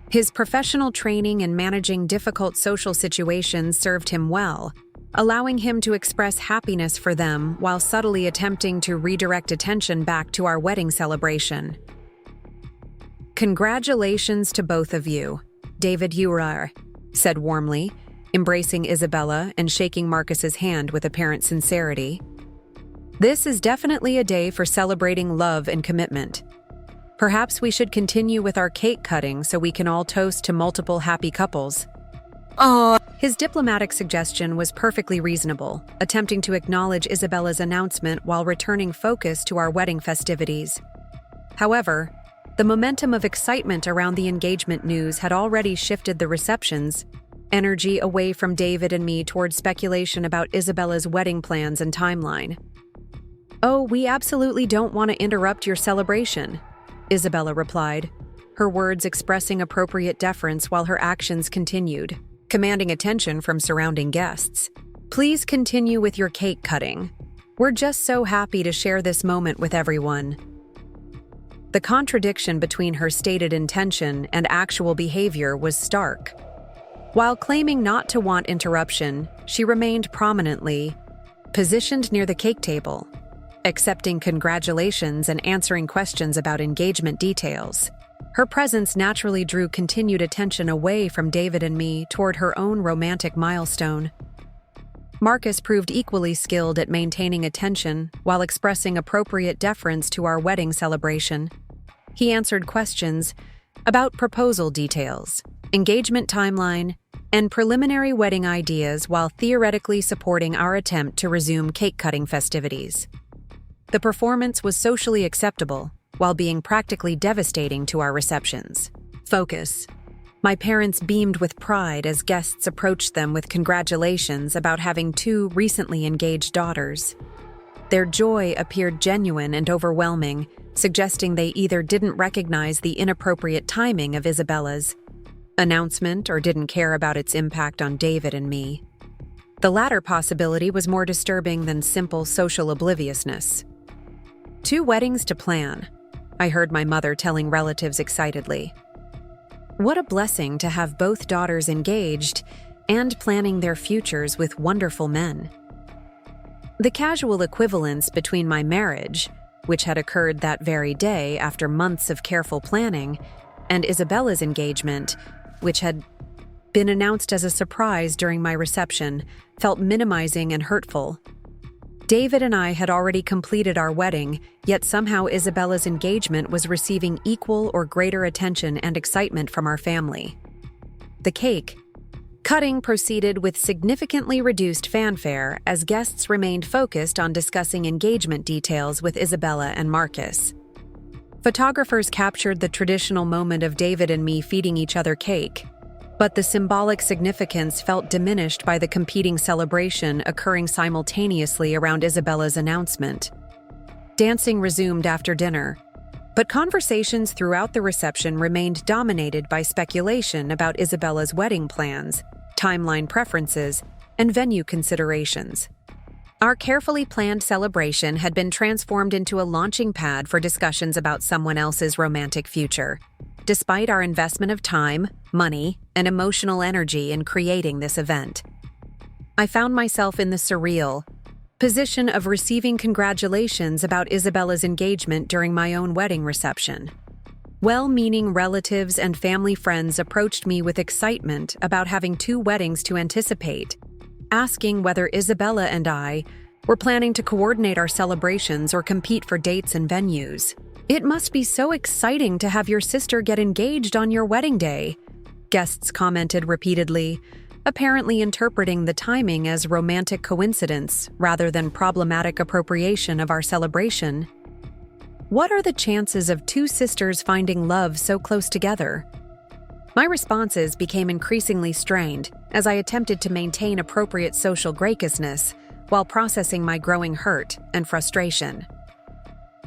His professional training in managing difficult social situations served him well, allowing him to express happiness for them while subtly attempting to redirect attention back to our wedding celebration. "Congratulations to both of you," David Urar said warmly, embracing Isabella and shaking Marcus's hand with apparent sincerity. "This is definitely a day for celebrating love and commitment. Perhaps we should continue with our cake cutting so we can all toast to multiple happy couples." His diplomatic suggestion was perfectly reasonable, attempting to acknowledge Isabella's announcement while returning focus to our wedding festivities. However, the momentum of excitement around the engagement news had already shifted the reception's energy away from David and me towards speculation about Isabella's wedding plans and timeline. "Oh, we absolutely don't want to interrupt your celebration," Isabella replied, her words expressing appropriate deference while her actions continued, commanding attention from surrounding guests. "Please continue with your cake cutting. We're just so happy to share this moment with everyone." The contradiction between her stated intention and actual behavior was stark. While claiming not to want interruption, she remained prominently positioned near the cake table, accepting congratulations and answering questions about engagement details. Her presence naturally drew continued attention away from David and me toward her own romantic milestone. Marcus proved equally skilled at maintaining attention while expressing appropriate deference to our wedding celebration. He answered questions about proposal details, engagement timeline, and preliminary wedding ideas while theoretically supporting our attempt to resume cake-cutting festivities. The performance was socially acceptable, while being practically devastating to our receptions. Focus. My parents beamed with pride as guests approached them with congratulations about having 2 recently engaged daughters. Their joy appeared genuine and overwhelming, suggesting they either didn't recognize the inappropriate timing of Isabella's announcement or didn't care about its impact on David and me. The latter possibility was more disturbing than simple social obliviousness. 2 weddings to plan, I heard my mother telling relatives excitedly. What a blessing to have both daughters engaged and planning their futures with wonderful men. The casual equivalence between my marriage, which had occurred that very day after months of careful planning, and Isabella's engagement, which had been announced as a surprise during my reception, felt minimizing and hurtful. David and I had already completed our wedding, yet somehow Isabella's engagement was receiving equal or greater attention and excitement from our family. The cake cutting proceeded with significantly reduced fanfare as guests remained focused on discussing engagement details with Isabella and Marcus. Photographers captured the traditional moment of David and me feeding each other cake, but the symbolic significance felt diminished by the competing celebration occurring simultaneously around Isabella's announcement. Dancing resumed after dinner, but conversations throughout the reception remained dominated by speculation about Isabella's wedding plans, timeline preferences, and venue considerations. Our carefully planned celebration had been transformed into a launching pad for discussions about someone else's romantic future, despite our investment of time, money, and emotional energy in creating this event. I found myself in the surreal position of receiving congratulations about Isabella's engagement during my own wedding reception. Well-meaning relatives and family friends approached me with excitement about having 2 weddings to anticipate, asking whether Isabella and I were planning to coordinate our celebrations or compete for dates and venues. "It must be so exciting to have your sister get engaged on your wedding day," guests commented repeatedly, apparently interpreting the timing as romantic coincidence rather than problematic appropriation of our celebration. What are the chances of 2 sisters finding love so close together? My responses became increasingly strained as I attempted to maintain appropriate social graciousness while processing my growing hurt and frustration.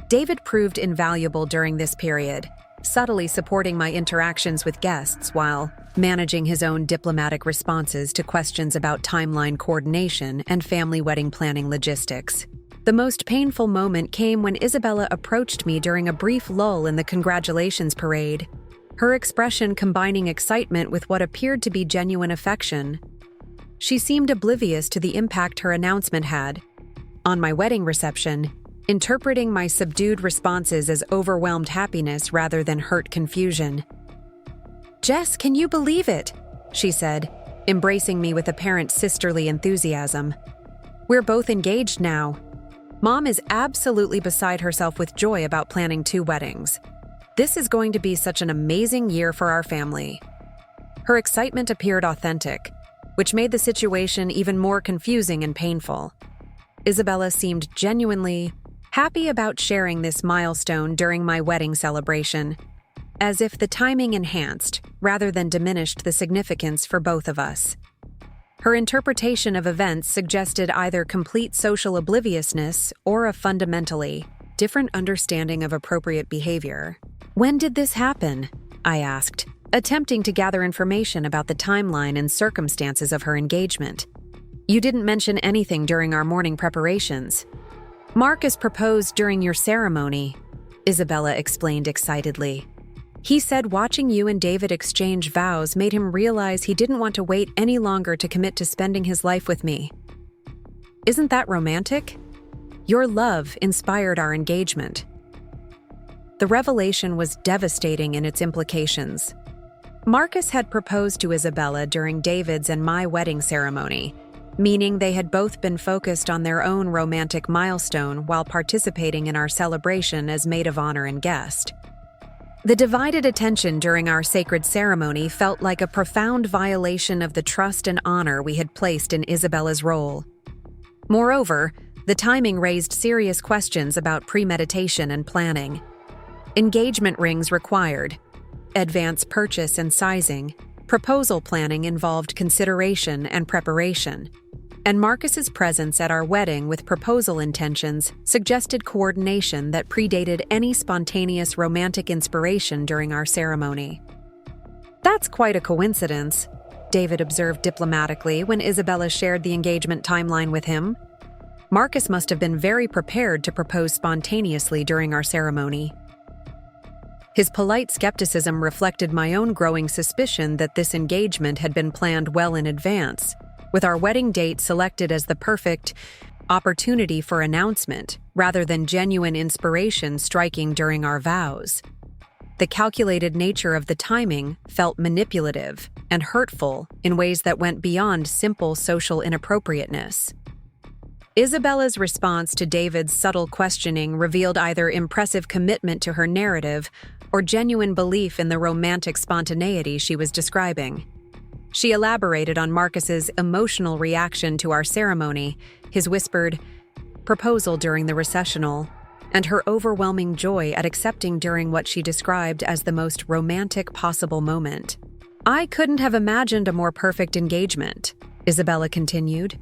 David proved invaluable during this period, subtly supporting my interactions with guests while managing his own diplomatic responses to questions about timeline coordination and family wedding planning logistics. The most painful moment came when Isabella approached me during a brief lull in the congratulations parade, her expression combining excitement with what appeared to be genuine affection. She seemed oblivious to the impact her announcement had on my wedding reception, interpreting my subdued responses as overwhelmed happiness rather than hurt confusion. "Jess, can you believe it?" she said, embracing me with apparent sisterly enthusiasm. "We're both engaged now." Mom is absolutely beside herself with joy about planning 2 weddings. "This is going to be such an amazing year for our family." Her excitement appeared authentic, which made the situation even more confusing and painful. Isabella seemed genuinely happy about sharing this milestone during my wedding celebration, as if the timing enhanced rather than diminished the significance for both of us. Her interpretation of events suggested either complete social obliviousness or a fundamentally different understanding of appropriate behavior. "When did this happen?" I asked, attempting to gather information about the timeline and circumstances of her engagement. "You didn't mention anything during our morning preparations." "Marcus proposed during your ceremony," Isabella explained excitedly. "He said watching you and David exchange vows made him realize he didn't want to wait any longer to commit to spending his life with me." "Isn't that romantic? Your love inspired our engagement." The revelation was devastating in its implications. Marcus had proposed to Isabella during David's and my wedding ceremony, meaning they had both been focused on their own romantic milestone while participating in our celebration as maid of honor and guest. The divided attention during our sacred ceremony felt like a profound violation of the trust and honor we had placed in Isabella's role. Moreover, the timing raised serious questions about premeditation and planning. Engagement rings required advance purchase and sizing. Proposal planning involved consideration and preparation. And Marcus's presence at our wedding with proposal intentions suggested coordination that predated any spontaneous romantic inspiration during our ceremony. "That's quite a coincidence," David observed diplomatically when Isabella shared the engagement timeline with him. "Marcus must have been very prepared to propose spontaneously during our ceremony." His polite skepticism reflected my own growing suspicion that this engagement had been planned well in advance, with our wedding date selected as the perfect opportunity for announcement rather than genuine inspiration striking during our vows. The calculated nature of the timing felt manipulative and hurtful in ways that went beyond simple social inappropriateness. Isabella's response to David's subtle questioning revealed either impressive commitment to her narrative or genuine belief in the romantic spontaneity she was describing. She elaborated on Marcus's emotional reaction to our ceremony, his whispered proposal during the recessional, and her overwhelming joy at accepting during what she described as the most romantic possible moment. "I couldn't have imagined a more perfect engagement," Isabella continued.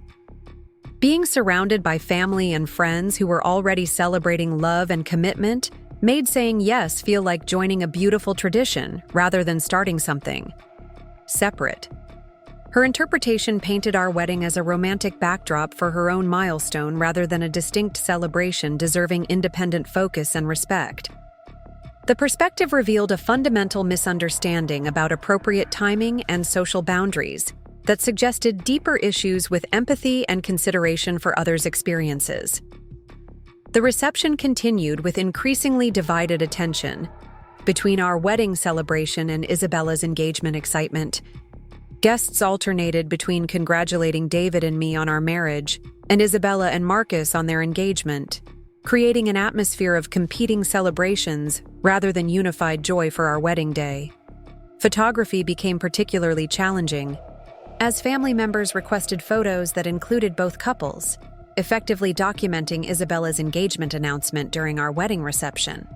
"Being surrounded by family and friends who were already celebrating love and commitment made saying yes feel like joining a beautiful tradition rather than starting something separate." Her interpretation painted our wedding as a romantic backdrop for her own milestone rather than a distinct celebration deserving independent focus and respect. The perspective revealed a fundamental misunderstanding about appropriate timing and social boundaries that suggested deeper issues with empathy and consideration for others' experiences. The reception continued with increasingly divided attention between our wedding celebration and Isabella's engagement excitement. Guests alternated between congratulating David and me on our marriage and Isabella and Marcus on their engagement, creating an atmosphere of competing celebrations rather than unified joy for our wedding day. Photography became particularly challenging, as family members requested photos that included both couples, effectively documenting Isabella's engagement announcement during our wedding reception.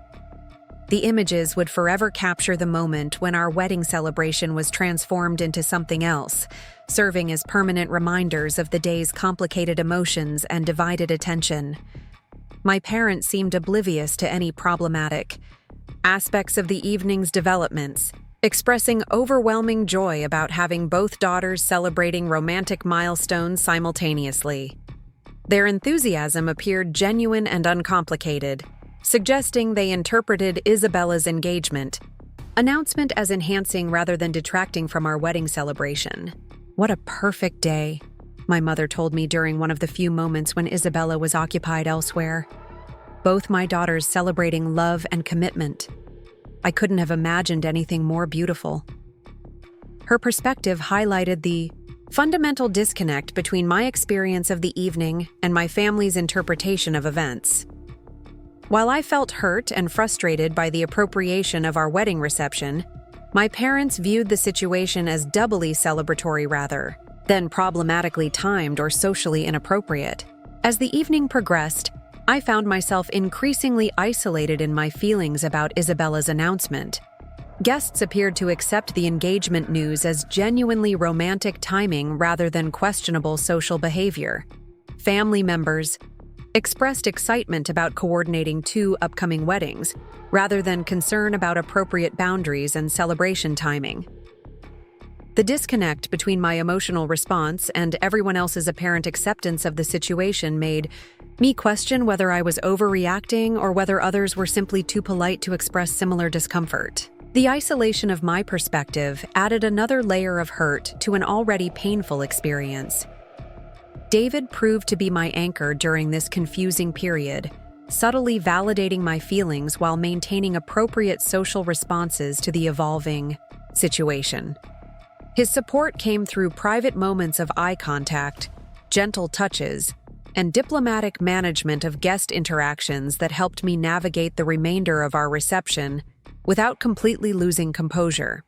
The images would forever capture the moment when our wedding celebration was transformed into something else, serving as permanent reminders of the day's complicated emotions and divided attention. My parents seemed oblivious to any problematic aspects of the evening's developments, expressing overwhelming joy about having both daughters celebrating romantic milestones simultaneously. Their enthusiasm appeared genuine and uncomplicated, suggesting they interpreted Isabella's announcement as enhancing rather than detracting from our wedding celebration. "What a perfect day," my mother told me during one of the few moments when Isabella was occupied elsewhere. Both my daughters celebrating love and commitment. I couldn't have imagined anything more beautiful. Her perspective highlighted the fundamental disconnect between my experience of the evening and my family's interpretation of events. While I felt hurt and frustrated by the appropriation of our wedding reception, my parents viewed the situation as doubly celebratory rather than problematically timed or socially inappropriate. As the evening progressed, I found myself increasingly isolated in my feelings about Isabella's announcement. Guests appeared to accept the engagement news as genuinely romantic timing rather than questionable social behavior. Family members expressed excitement about coordinating two upcoming weddings, rather than concern about appropriate boundaries and celebration timing. The disconnect between my emotional response and everyone else's apparent acceptance of the situation made me question whether I was overreacting or whether others were simply too polite to express similar discomfort. The isolation of my perspective added another layer of hurt to an already painful experience. David proved to be my anchor during this confusing period, subtly validating my feelings while maintaining appropriate social responses to the evolving situation. His support came through private moments of eye contact, gentle touches, and diplomatic management of guest interactions that helped me navigate the remainder of our reception without completely losing composure.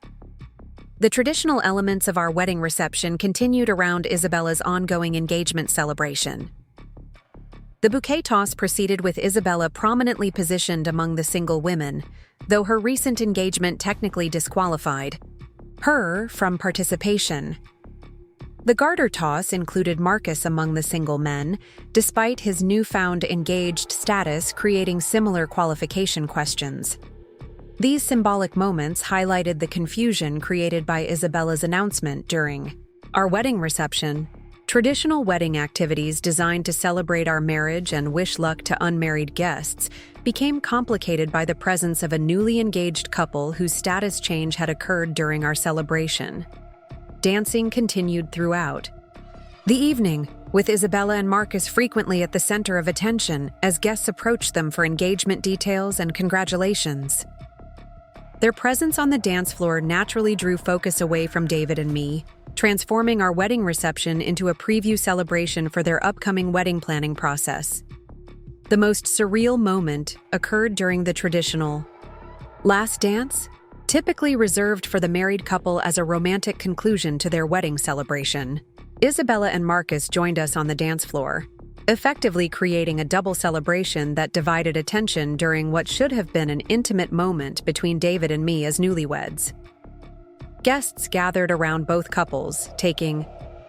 The traditional elements of our wedding reception continued around Isabella's ongoing engagement celebration. The bouquet toss proceeded with Isabella prominently positioned among the single women, though her recent engagement technically disqualified her from participation. The garter toss included Marcus among the single men, despite his newfound engaged status creating similar qualification questions. These symbolic moments highlighted the confusion created by Isabella's announcement during our wedding reception. Traditional wedding activities designed to celebrate our marriage and wish luck to unmarried guests became complicated by the presence of a newly engaged couple whose status change had occurred during our celebration. Dancing continued throughout the evening, with Isabella and Marcus frequently at the center of attention as guests approached them for engagement details and congratulations. Their presence on the dance floor naturally drew focus away from David and me, transforming our wedding reception into a preview celebration for their upcoming wedding planning process. The most surreal moment occurred during the traditional last dance, typically reserved for the married couple as a romantic conclusion to their wedding celebration. Isabella and Marcus joined us on the dance floor, effectively creating a double celebration that divided attention during what should have been an intimate moment between David and me as newlyweds. Guests gathered around both couples, taking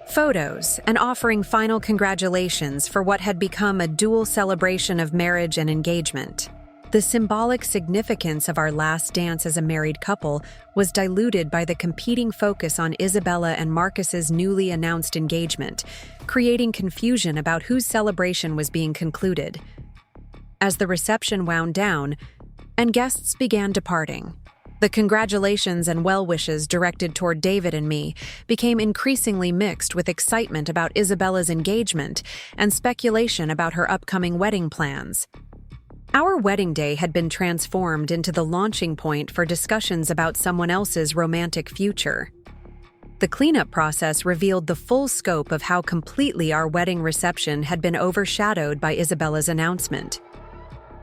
photos and offering final congratulations for what had become a dual celebration of marriage and engagement. The symbolic significance of our last dance as a married couple was diluted by the competing focus on Isabella and Marcus's newly announced engagement, creating confusion about whose celebration was being concluded. As the reception wound down and guests began departing, the congratulations and well wishes directed toward David and me became increasingly mixed with excitement about Isabella's engagement and speculation about her upcoming wedding plans. Our wedding day had been transformed into the launching point for discussions about someone else's romantic future. The cleanup process revealed the full scope of how completely our wedding reception had been overshadowed by Isabella's announcement.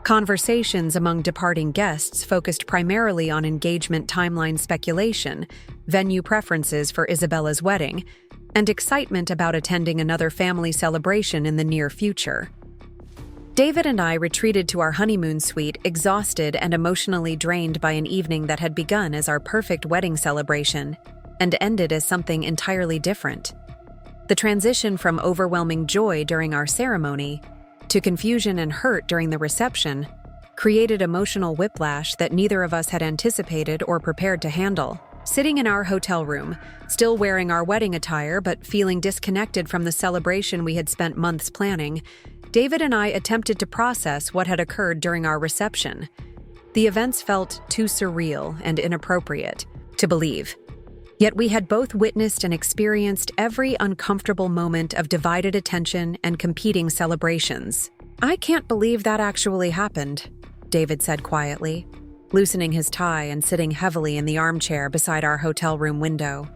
Conversations among departing guests focused primarily on engagement timeline speculation, venue preferences for Isabella's wedding, and excitement about attending another family celebration in the near future. David and I retreated to our honeymoon suite exhausted and emotionally drained by an evening that had begun as our perfect wedding celebration and ended as something entirely different. The transition from overwhelming joy during our ceremony to confusion and hurt during the reception created emotional whiplash that neither of us had anticipated or prepared to handle. Sitting in our hotel room, still wearing our wedding attire but feeling disconnected from the celebration we had spent months planning, David and I attempted to process what had occurred during our reception. The events felt too surreal and inappropriate to believe. Yet we had both witnessed and experienced every uncomfortable moment of divided attention and competing celebrations. "I can't believe that actually happened," David said quietly, loosening his tie and sitting heavily in the armchair beside our hotel room window.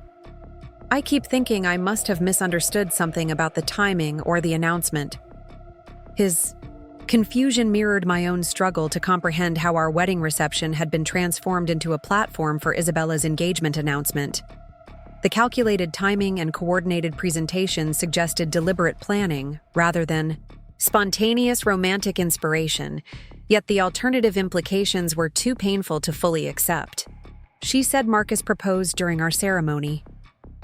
"I keep thinking I must have misunderstood something about the timing or the announcement." His confusion mirrored my own struggle to comprehend how our wedding reception had been transformed into a platform for Isabella's engagement announcement. The calculated timing and coordinated presentation suggested deliberate planning rather than spontaneous romantic inspiration, yet the alternative implications were too painful to fully accept. "She said Marcus proposed during our ceremony,"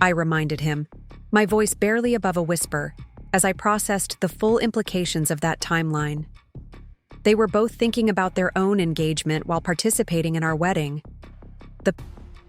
I reminded him, my voice barely above a whisper, as I processed the full implications of that timeline. They were both thinking about their own engagement while participating in our wedding. The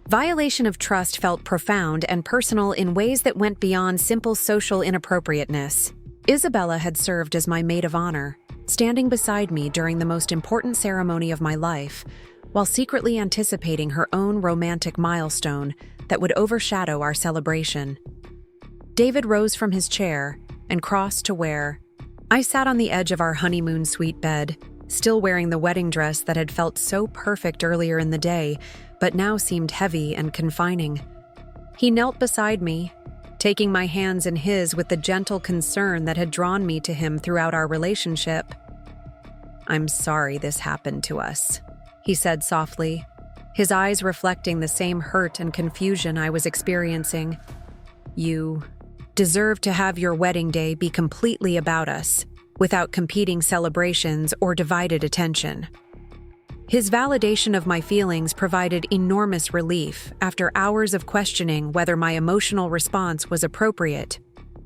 violation of trust felt profound and personal in ways that went beyond simple social inappropriateness. Isabella had served as my maid of honor, standing beside me during the most important ceremony of my life, while secretly anticipating her own romantic milestone that would overshadow our celebration. David rose from his chair and crossed to where I sat on the edge of our honeymoon suite bed, still wearing the wedding dress that had felt so perfect earlier in the day, but now seemed heavy and confining. He knelt beside me, taking my hands in his with the gentle concern that had drawn me to him throughout our relationship. "I'm sorry this happened to us," he said softly, his eyes reflecting the same hurt and confusion I was experiencing. "You deserve to have your wedding day be completely about us, without competing celebrations or divided attention." His validation of my feelings provided enormous relief after hours of questioning whether my emotional response was appropriate,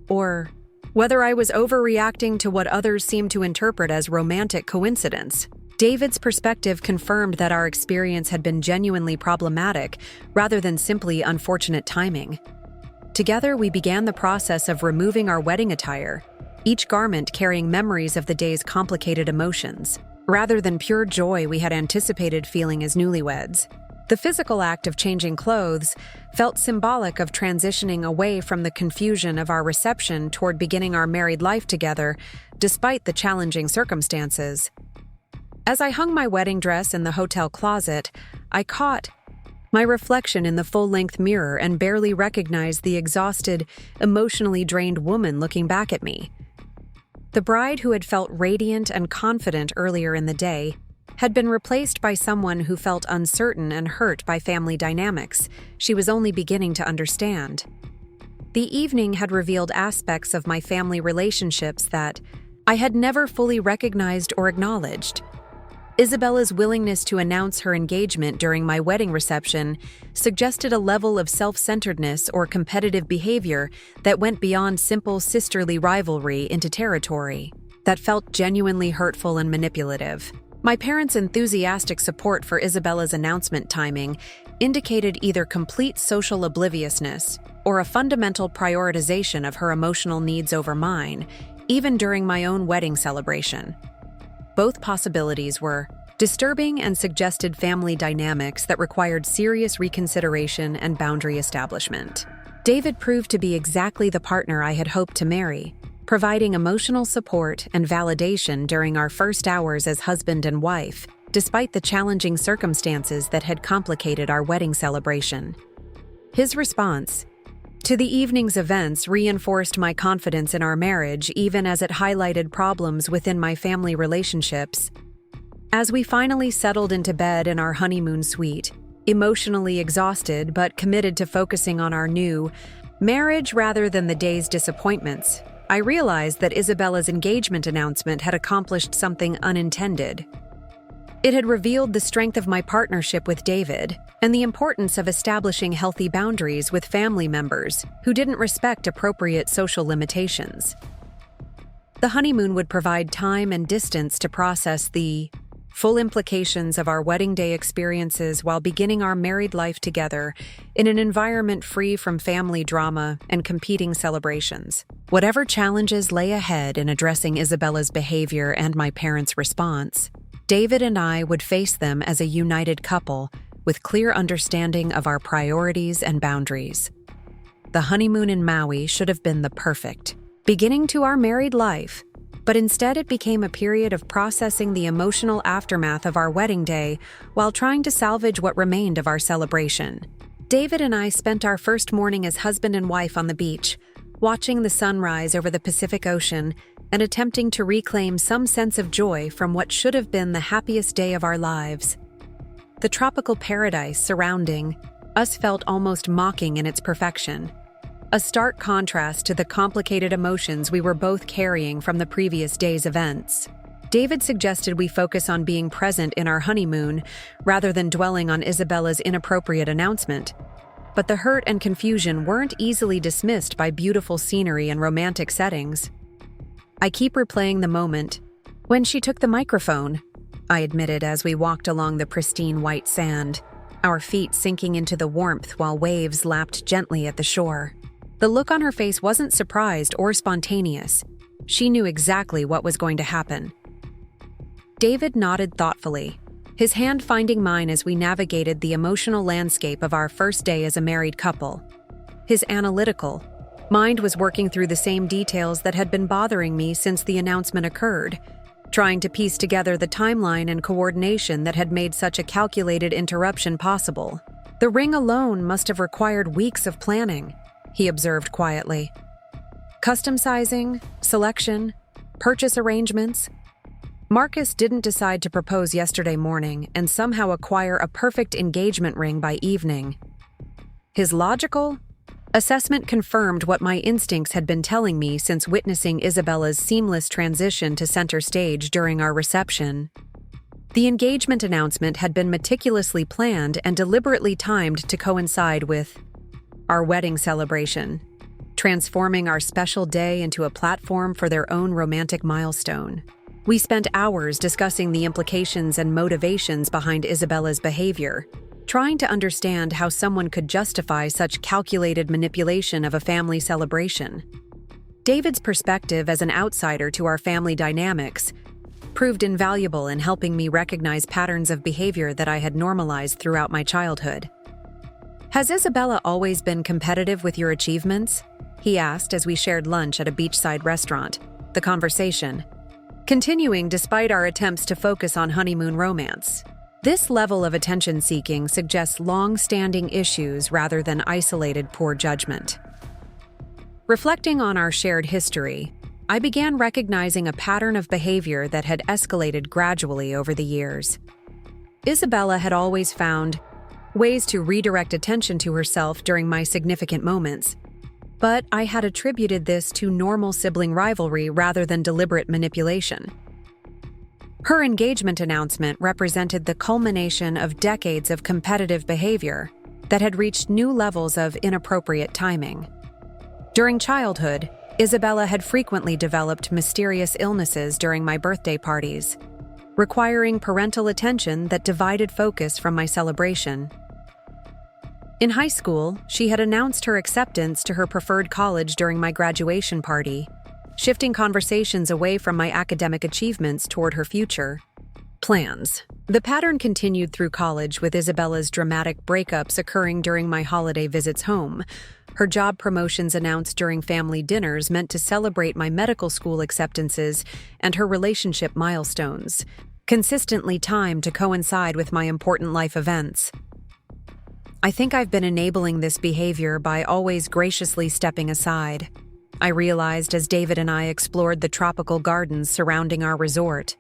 or whether I was overreacting to what others seemed to interpret as romantic coincidence. David's perspective confirmed that our experience had been genuinely problematic rather than simply unfortunate timing. Together, we began the process of removing our wedding attire, each garment carrying memories of the day's complicated emotions, rather than pure joy we had anticipated feeling as newlyweds. The physical act of changing clothes felt symbolic of transitioning away from the confusion of our reception toward beginning our married life together, despite the challenging circumstances. As I hung my wedding dress in the hotel closet, I caught my reflection in the full-length mirror and barely recognized the exhausted, emotionally drained woman looking back at me. The bride who had felt radiant and confident earlier in the day had been replaced by someone who felt uncertain and hurt by family dynamics she was only beginning to understand. The evening had revealed aspects of my family relationships that I had never fully recognized or acknowledged. Isabella's willingness to announce her engagement during my wedding reception suggested a level of self-centeredness or competitive behavior that went beyond simple sisterly rivalry into territory that felt genuinely hurtful and manipulative. My parents' enthusiastic support for Isabella's announcement timing indicated either complete social obliviousness or a fundamental prioritization of her emotional needs over mine, even during my own wedding celebration. Both possibilities were disturbing and suggested family dynamics that required serious reconsideration and boundary establishment. David proved to be exactly the partner I had hoped to marry, providing emotional support and validation during our first hours as husband and wife, despite the challenging circumstances that had complicated our wedding celebration. His response to the evening's events reinforced my confidence in our marriage, even as it highlighted problems within my family relationships. As we finally settled into bed in our honeymoon suite, emotionally exhausted but committed to focusing on our new marriage rather than the day's disappointments, I realized that Isabella's engagement announcement had accomplished something unintended. It had revealed the strength of my partnership with David and the importance of establishing healthy boundaries with family members who didn't respect appropriate social limitations. The honeymoon would provide time and distance to process the full implications of our wedding day experiences while beginning our married life together in an environment free from family drama and competing celebrations. Whatever challenges lay ahead in addressing Isabella's behavior and my parents' response, David and I would face them as a united couple with clear understanding of our priorities and boundaries. The honeymoon in Maui should have been the perfect beginning to our married life, but instead it became a period of processing the emotional aftermath of our wedding day while trying to salvage what remained of our celebration. David and I spent our first morning as husband and wife on the beach, watching the sunrise over the Pacific Ocean and attempting to reclaim some sense of joy from what should have been the happiest day of our lives. The tropical paradise surrounding us felt almost mocking in its perfection, a stark contrast to the complicated emotions we were both carrying from the previous day's events. David suggested we focus on being present in our honeymoon rather than dwelling on Isabella's inappropriate announcement. But the hurt and confusion weren't easily dismissed by beautiful scenery and romantic settings. I keep replaying the moment when she took the microphone, I admitted as we walked along the pristine white sand, our feet sinking into the warmth while waves lapped gently at the shore. The look on her face wasn't surprised or spontaneous. She knew exactly what was going to happen. David nodded thoughtfully, his hand finding mine as we navigated the emotional landscape of our first day as a married couple. His analytical mind was working through the same details that had been bothering me since the announcement occurred, trying to piece together the timeline and coordination that had made such a calculated interruption possible. The ring alone must have required weeks of planning, he observed quietly. Custom sizing, selection, purchase arrangements. Marcus didn't decide to propose yesterday morning and somehow acquire a perfect engagement ring by evening. His logical assessment confirmed what my instincts had been telling me since witnessing Isabella's seamless transition to center stage during our reception. The engagement announcement had been meticulously planned and deliberately timed to coincide with our wedding celebration, transforming our special day into a platform for their own romantic milestone. We spent hours discussing the implications and motivations behind Isabella's behavior, trying to understand how someone could justify such calculated manipulation of a family celebration. David's perspective as an outsider to our family dynamics proved invaluable in helping me recognize patterns of behavior that I had normalized throughout my childhood. "Has Isabella always been competitive with your achievements?" he asked as we shared lunch at a beachside restaurant, the conversation continuing despite our attempts to focus on honeymoon romance. This level of attention-seeking suggests long-standing issues rather than isolated poor judgment. Reflecting on our shared history, I began recognizing a pattern of behavior that had escalated gradually over the years. Isabella had always found ways to redirect attention to herself during my significant moments, but I had attributed this to normal sibling rivalry rather than deliberate manipulation. Her engagement announcement represented the culmination of decades of competitive behavior that had reached new levels of inappropriate timing. During childhood, Isabella had frequently developed mysterious illnesses during my birthday parties, requiring parental attention that divided focus from my celebration. In high school, she had announced her acceptance to her preferred college during my graduation party, shifting conversations away from my academic achievements toward her future plans. The pattern continued through college, with Isabella's dramatic breakups occurring during my holiday visits home, her job promotions announced during family dinners meant to celebrate my medical school acceptances, and her relationship milestones, consistently timed to coincide with my important life events. I think I've been enabling this behavior by always graciously stepping aside, I realized as David and I explored the tropical gardens surrounding our resort.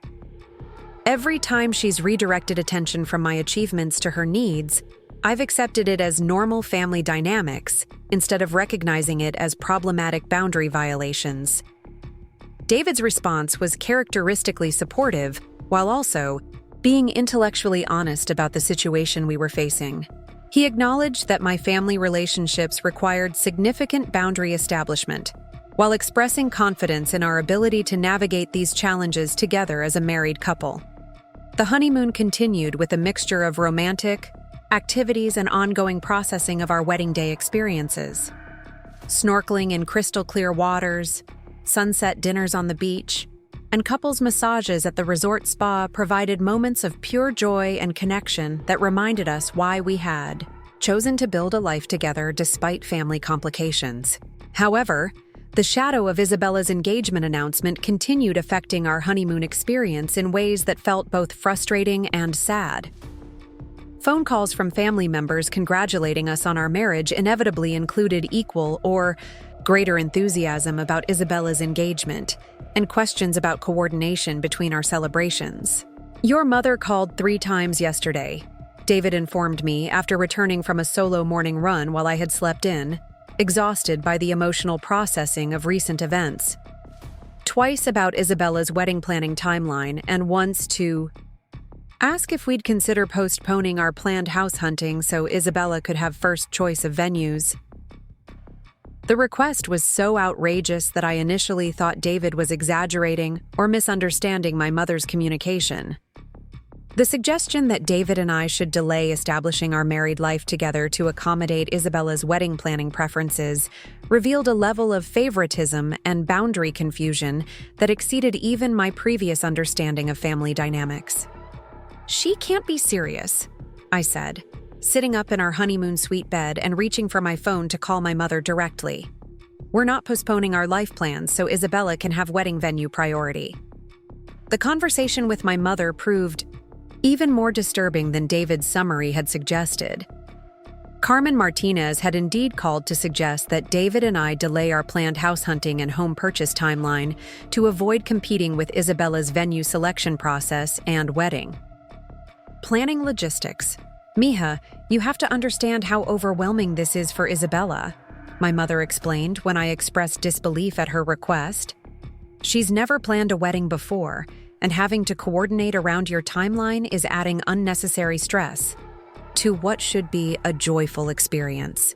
Every time she's redirected attention from my achievements to her needs, I've accepted it as normal family dynamics instead of recognizing it as problematic boundary violations. David's response was characteristically supportive, while also being intellectually honest about the situation we were facing. He acknowledged that my family relationships required significant boundary establishment, while expressing confidence in our ability to navigate these challenges together as a married couple. The honeymoon continued with a mixture of romantic activities and ongoing processing of our wedding day experiences. Snorkeling in crystal-clear waters, sunset dinners on the beach, and couples massages at the resort spa provided moments of pure joy and connection that reminded us why we had chosen to build a life together despite family complications. However, the shadow of Isabella's engagement announcement continued affecting our honeymoon experience in ways that felt both frustrating and sad. Phone calls from family members congratulating us on our marriage inevitably included equal or greater enthusiasm about Isabella's engagement and questions about coordination between our celebrations. "Your mother called 3 times yesterday," David informed me after returning from a solo morning run while I had slept in, exhausted by the emotional processing of recent events. Twice about Isabella's wedding planning timeline and once to ask if we'd consider postponing our planned house hunting so Isabella could have first choice of venues. The request was so outrageous that I initially thought David was exaggerating or misunderstanding my mother's communication. The suggestion that David and I should delay establishing our married life together to accommodate Isabella's wedding planning preferences revealed a level of favoritism and boundary confusion that exceeded even my previous understanding of family dynamics. "She can't be serious," I said, sitting up in our honeymoon suite bed and reaching for my phone to call my mother directly. "We're not postponing our life plans so Isabella can have wedding venue priority." The conversation with my mother proved even more disturbing than David's summary had suggested. Carmen Martinez had indeed called to suggest that David and I delay our planned house hunting and home purchase timeline to avoid competing with Isabella's venue selection process and wedding. "Planning logistics. Mija, you have to understand how overwhelming this is for Isabella," my mother explained when I expressed disbelief at her request. "She's never planned a wedding before, and having to coordinate around your timeline is adding unnecessary stress to what should be a joyful experience."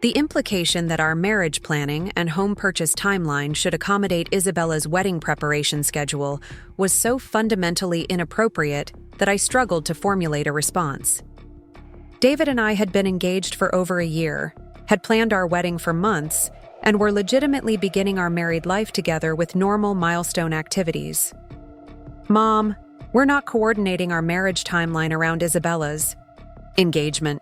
The implication that our marriage planning and home purchase timeline should accommodate Isabella's wedding preparation schedule was so fundamentally inappropriate that I struggled to formulate a response. David and I had been engaged for over a year, had planned our wedding for months, and were legitimately beginning our married life together with normal milestone activities. "Mom, we're not coordinating our marriage timeline around Isabella's engagement,"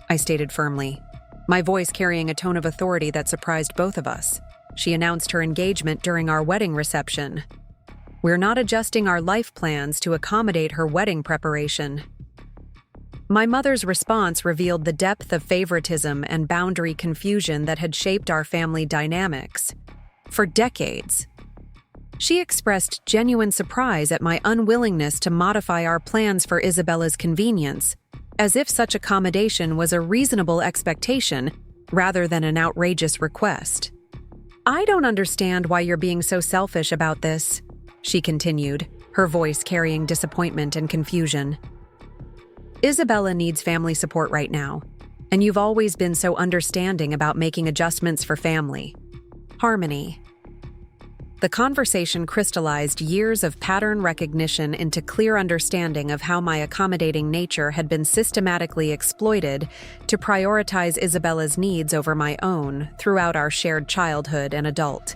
I stated firmly, my voice carrying a tone of authority that surprised both of us. She announced her engagement during our wedding reception. "We're not adjusting our life plans to accommodate her wedding preparation." My mother's response revealed the depth of favoritism and boundary confusion that had shaped our family dynamics for decades. She expressed genuine surprise at my unwillingness to modify our plans for Isabella's convenience, as if such accommodation was a reasonable expectation rather than an outrageous request. "I don't understand why you're being so selfish about this," she continued, her voice carrying disappointment and confusion. "Isabella needs family support right now, and you've always been so understanding about making adjustments for family. Harmony." The conversation crystallized years of pattern recognition into clear understanding of how my accommodating nature had been systematically exploited to prioritize Isabella's needs over my own throughout our shared childhood and adult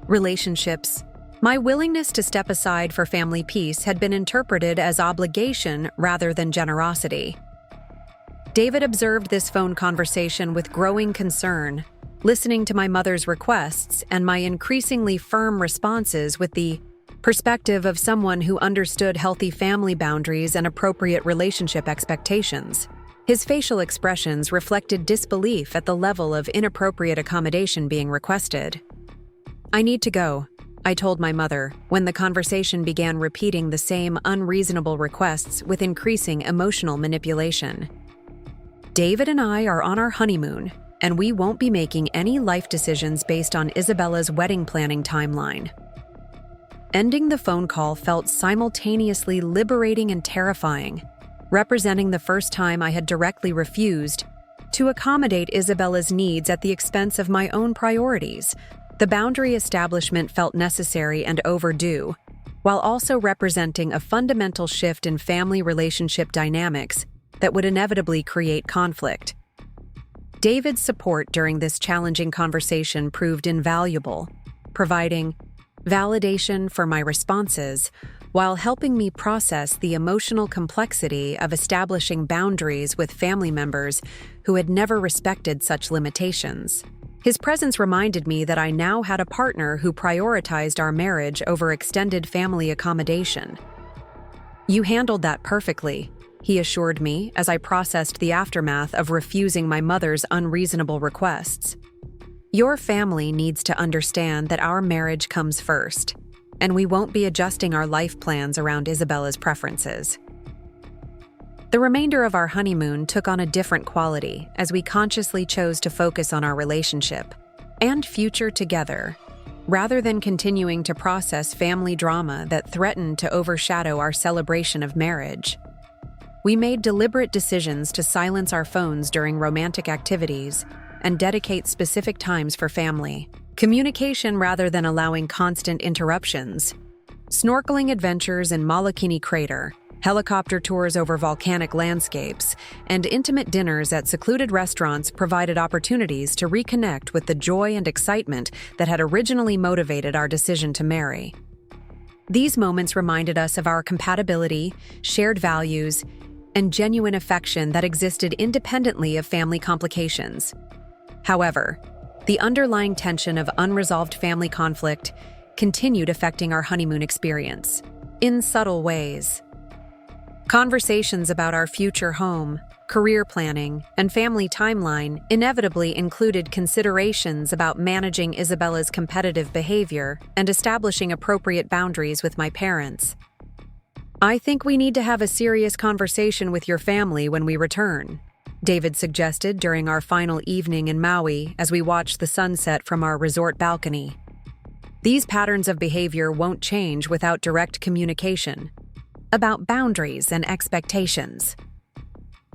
relationships. My willingness to step aside for family peace had been interpreted as obligation rather than generosity. David observed this phone conversation with growing concern, listening to my mother's requests and my increasingly firm responses with the perspective of someone who understood healthy family boundaries and appropriate relationship expectations. His facial expressions reflected disbelief at the level of inappropriate accommodation being requested. "I need to go," I told my mother when the conversation began repeating the same unreasonable requests with increasing emotional manipulation. "David and I are on our honeymoon, and we won't be making any life decisions based on Isabella's wedding planning timeline." Ending the phone call felt simultaneously liberating and terrifying, representing the first time I had directly refused to accommodate Isabella's needs at the expense of my own priorities. The boundary establishment felt necessary and overdue, while also representing a fundamental shift in family relationship dynamics that would inevitably create conflict. David's support during this challenging conversation proved invaluable, providing validation for my responses while helping me process the emotional complexity of establishing boundaries with family members who had never respected such limitations. His presence reminded me that I now had a partner who prioritized our marriage over extended family accommodation. "You handled that perfectly," he assured me as I processed the aftermath of refusing my mother's unreasonable requests. "Your family needs to understand that our marriage comes first, and we won't be adjusting our life plans around Isabella's preferences." The remainder of our honeymoon took on a different quality as we consciously chose to focus on our relationship and future together, rather than continuing to process family drama that threatened to overshadow our celebration of marriage. We made deliberate decisions to silence our phones during romantic activities and dedicate specific times for family communication rather than allowing constant interruptions. Snorkeling adventures in Malakini Crater, helicopter tours over volcanic landscapes, and intimate dinners at secluded restaurants provided opportunities to reconnect with the joy and excitement that had originally motivated our decision to marry. These moments reminded us of our compatibility, shared values, and genuine affection that existed independently of family complications. However, the underlying tension of unresolved family conflict continued affecting our honeymoon experience in subtle ways. Conversations about our future home, career planning, and family timeline inevitably included considerations about managing Isabella's competitive behavior and establishing appropriate boundaries with my parents. "I think we need to have a serious conversation with your family when we return," David suggested during our final evening in Maui as we watched the sunset from our resort balcony. "These patterns of behavior won't change without direct communication about boundaries and expectations."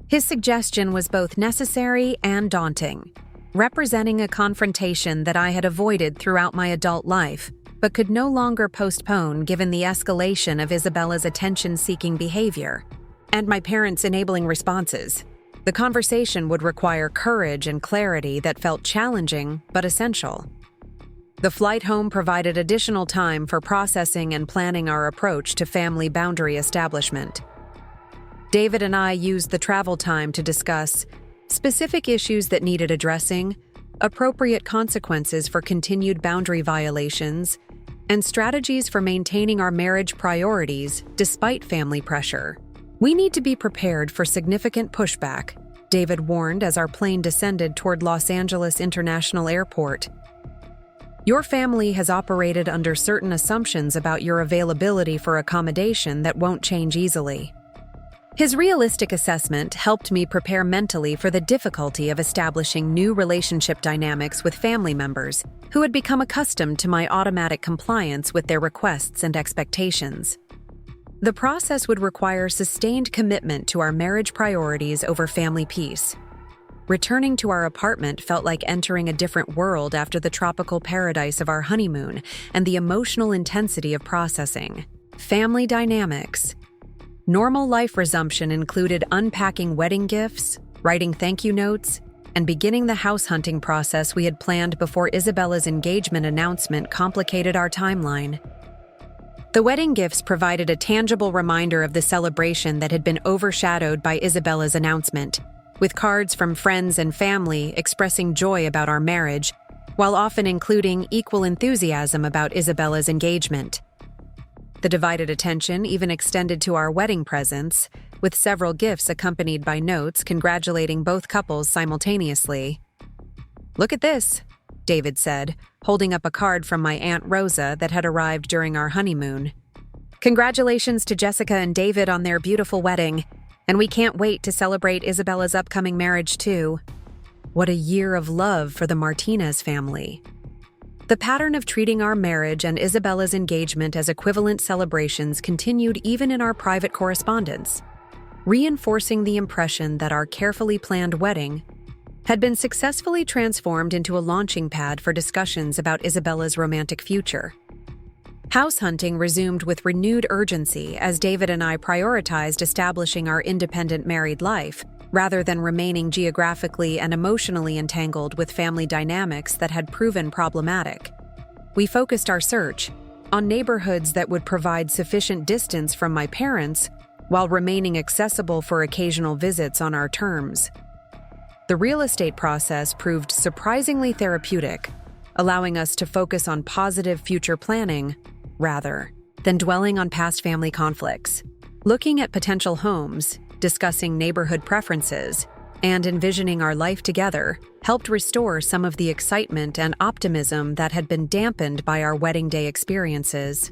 His suggestion was both necessary and daunting, representing a confrontation that I had avoided throughout my adult life, but could no longer postpone given the escalation of Isabella's attention-seeking behavior and my parents' enabling responses. The conversation would require courage and clarity that felt challenging but essential. The flight home provided additional time for processing and planning our approach to family boundary establishment. David and I used the travel time to discuss specific issues that needed addressing, appropriate consequences for continued boundary violations, and strategies for maintaining our marriage priorities despite family pressure. "We need to be prepared for significant pushback," David warned as our plane descended toward Los Angeles International Airport. "Your family has operated under certain assumptions about your availability for accommodation that won't change easily." His realistic assessment helped me prepare mentally for the difficulty of establishing new relationship dynamics with family members who had become accustomed to my automatic compliance with their requests and expectations. The process would require sustained commitment to our marriage priorities over family peace. Returning to our apartment felt like entering a different world after the tropical paradise of our honeymoon and the emotional intensity of processing family dynamics. Normal life resumption included unpacking wedding gifts, writing thank you notes, and beginning the house hunting process we had planned before Isabella's engagement announcement complicated our timeline. The wedding gifts provided a tangible reminder of the celebration that had been overshadowed by Isabella's announcement, with cards from friends and family expressing joy about our marriage, while often including equal enthusiasm about Isabella's engagement. The divided attention even extended to our wedding presents, with several gifts accompanied by notes congratulating both couples simultaneously. "Look at this," David said, holding up a card from my Aunt Rosa that had arrived during our honeymoon. "Congratulations to Jessica and David on their beautiful wedding, and we can't wait to celebrate Isabella's upcoming marriage too. What a year of love for the Martinez family." The pattern of treating our marriage and Isabella's engagement as equivalent celebrations continued even in our private correspondence, reinforcing the impression that our carefully planned wedding had been successfully transformed into a launching pad for discussions about Isabella's romantic future. House hunting resumed with renewed urgency as David and I prioritized establishing our independent married life, rather than remaining geographically and emotionally entangled with family dynamics that had proven problematic. We focused our search on neighborhoods that would provide sufficient distance from my parents while remaining accessible for occasional visits on our terms. The real estate process proved surprisingly therapeutic, allowing us to focus on positive future planning rather than dwelling on past family conflicts. Looking at potential homes, discussing neighborhood preferences, and envisioning our life together helped restore some of the excitement and optimism that had been dampened by our wedding day experiences.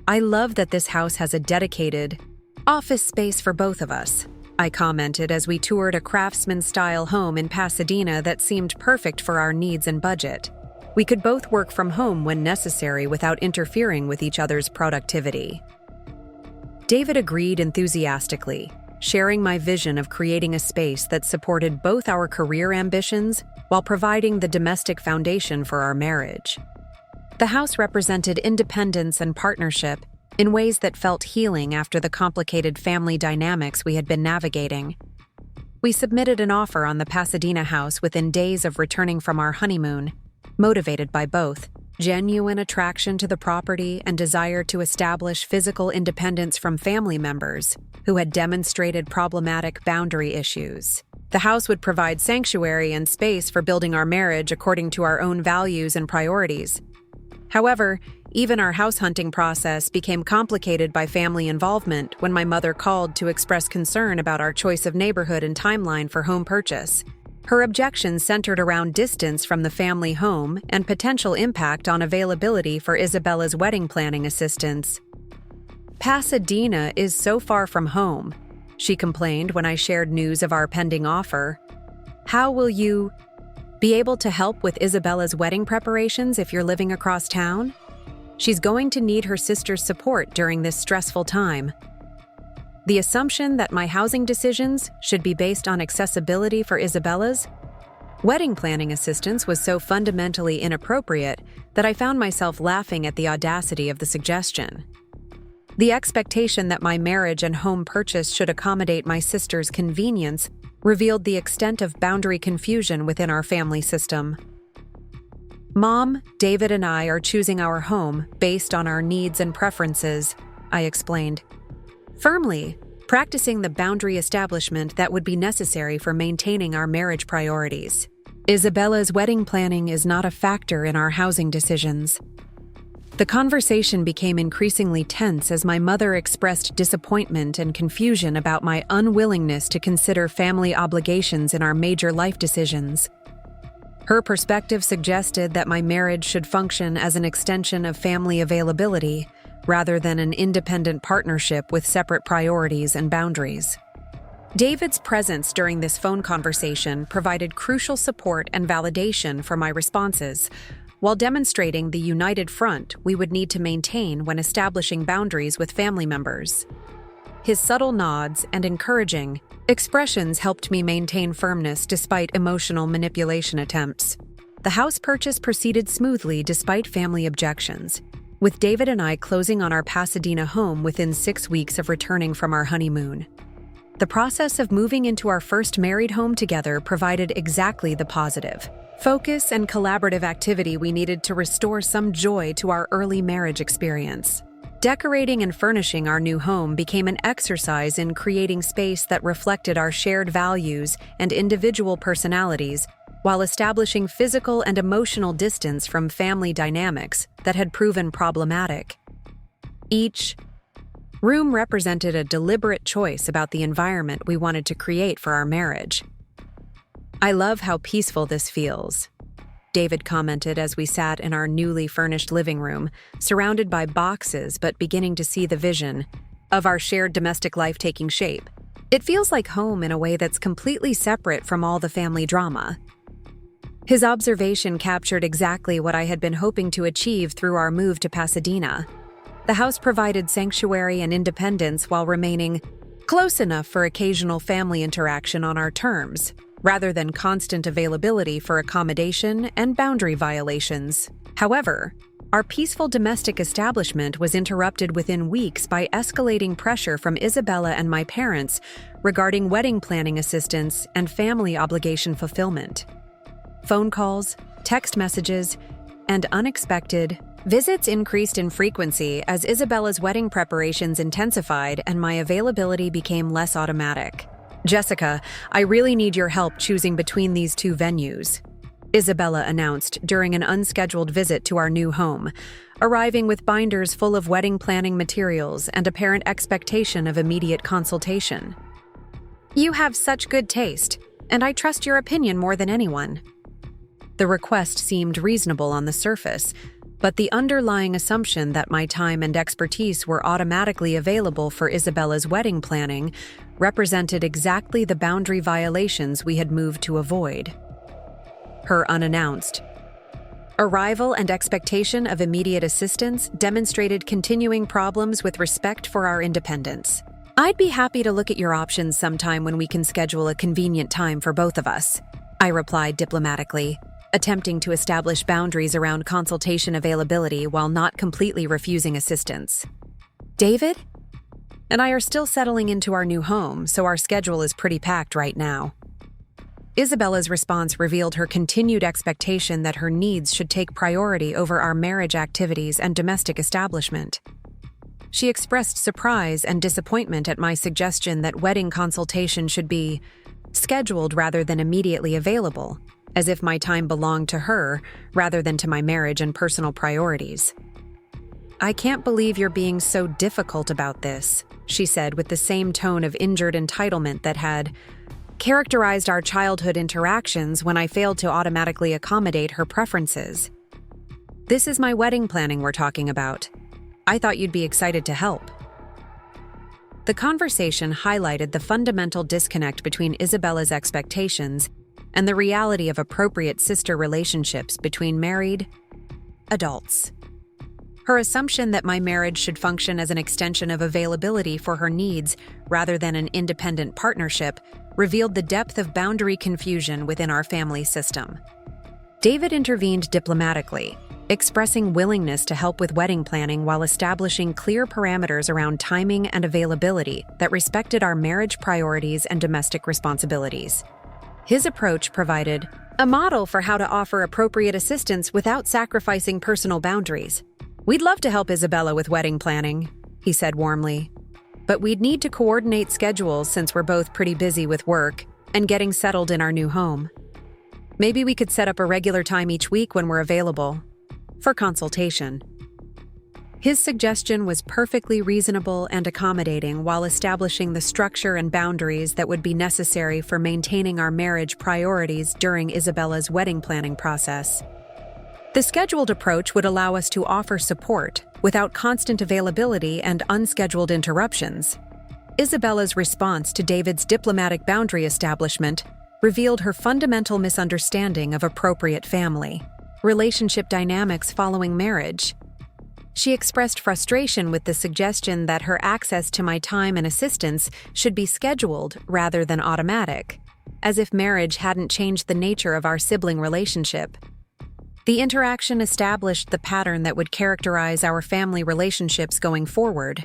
"I love that this house has a dedicated office space for both of us," I commented as we toured a craftsman-style home in Pasadena that seemed perfect for our needs and budget. We could both work from home when necessary without interfering with each other's productivity. David agreed enthusiastically, sharing my vision of creating a space that supported both our career ambitions while providing the domestic foundation for our marriage. The house represented independence and partnership in ways that felt healing after the complicated family dynamics we had been navigating. We submitted an offer on the Pasadena house within days of returning from our honeymoon, motivated by both genuine attraction to the property and desire to establish physical independence from family members who had demonstrated problematic boundary issues. The house would provide sanctuary and space for building our marriage according to our own values and priorities. However, even our house hunting process became complicated by family involvement when my mother called to express concern about our choice of neighborhood and timeline for home purchase. Her objections centered around distance from the family home and potential impact on availability for Isabella's wedding planning assistance. "Pasadena is so far from home," she complained when I shared news of our pending offer. "How will you be able to help with Isabella's wedding preparations if you're living across town? She's going to need her sister's support during this stressful time." The assumption that my housing decisions should be based on accessibility for Isabella's wedding planning assistance was so fundamentally inappropriate that I found myself laughing at the audacity of the suggestion. The expectation that my marriage and home purchase should accommodate my sister's convenience revealed the extent of boundary confusion within our family system. "Mom, David and I are choosing our home based on our needs and preferences," I explained, firmly practicing the boundary establishment that would be necessary for maintaining our marriage priorities. "Isabella's wedding planning is not a factor in our housing decisions." The conversation became increasingly tense as my mother expressed disappointment and confusion about my unwillingness to consider family obligations in our major life decisions. Her perspective suggested that my marriage should function as an extension of family availability, rather than an independent partnership with separate priorities and boundaries. David's presence during this phone conversation provided crucial support and validation for my responses, while demonstrating the united front we would need to maintain when establishing boundaries with family members. His subtle nods and encouraging expressions helped me maintain firmness despite emotional manipulation attempts. The house purchase proceeded smoothly despite family objections, with David and I closing on our Pasadena home within 6 weeks of returning from our honeymoon. The process of moving into our first married home together provided exactly the positive focus and collaborative activity we needed to restore some joy to our early marriage experience. Decorating and furnishing our new home became an exercise in creating space that reflected our shared values and individual personalities, while establishing physical and emotional distance from family dynamics that had proven problematic. Each room represented a deliberate choice about the environment we wanted to create for our marriage. "I love how peaceful this feels," David commented as we sat in our newly furnished living room, surrounded by boxes but beginning to see the vision of our shared domestic life taking shape. "It feels like home in a way that's completely separate from all the family drama." His observation captured exactly what I had been hoping to achieve through our move to Pasadena. The house provided sanctuary and independence while remaining close enough for occasional family interaction on our terms, rather than constant availability for accommodation and boundary violations. However, Our peaceful domestic establishment was interrupted within weeks by escalating pressure from Isabella and my parents regarding wedding planning assistance and family obligation fulfillment. Phone calls, text messages, and unexpected visits increased in frequency as Isabella's wedding preparations intensified and my availability became less automatic. "Jessica, I really need your help choosing between these two venues," Isabella announced during an unscheduled visit to our new home, arriving with binders full of wedding planning materials and apparent expectation of immediate consultation. "You have such good taste, and I trust your opinion more than anyone." The request seemed reasonable on the surface, but the underlying assumption that my time and expertise were automatically available for Isabella's wedding planning represented exactly the boundary violations we had moved to avoid. Her unannounced arrival and expectation of immediate assistance demonstrated continuing problems with respect for our independence. "I'd be happy to look at your options sometime when we can schedule a convenient time for both of us," I replied diplomatically, attempting to establish boundaries around consultation availability while not completely refusing assistance. "David and I are still settling into our new home, so our schedule is pretty packed right now." Isabella's response revealed her continued expectation that her needs should take priority over our marriage activities and domestic establishment. She expressed surprise and disappointment at my suggestion that wedding consultation should be scheduled rather than immediately available, as if my time belonged to her rather than to my marriage and personal priorities. "I can't believe you're being so difficult about this," she said with the same tone of injured entitlement that had characterized our childhood interactions when I failed to automatically accommodate her preferences. "This is my wedding planning we're talking about. I thought you'd be excited to help." The conversation highlighted the fundamental disconnect between Isabella's expectations and the reality of appropriate sister relationships between married adults. Her assumption that my marriage should function as an extension of availability for her needs rather than an independent partnership revealed the depth of boundary confusion within our family system. David intervened diplomatically, expressing willingness to help with wedding planning while establishing clear parameters around timing and availability that respected our marriage priorities and domestic responsibilities. His approach provided a model for how to offer appropriate assistance without sacrificing personal boundaries. "We'd love to help Isabella with wedding planning," he said warmly, "but we'd need to coordinate schedules since we're both pretty busy with work and getting settled in our new home. Maybe we could set up a regular time each week when we're available for consultation." His suggestion was perfectly reasonable and accommodating while establishing the structure and boundaries that would be necessary for maintaining our marriage priorities during Isabella's wedding planning process. The scheduled approach would allow us to offer support without constant availability and unscheduled interruptions. Isabella's response to David's diplomatic boundary establishment revealed her fundamental misunderstanding of appropriate family relationship dynamics following marriage. She expressed frustration with the suggestion that her access to my time and assistance should be scheduled rather than automatic, as if marriage hadn't changed the nature of our sibling relationship. The interaction established the pattern that would characterize our family relationships going forward,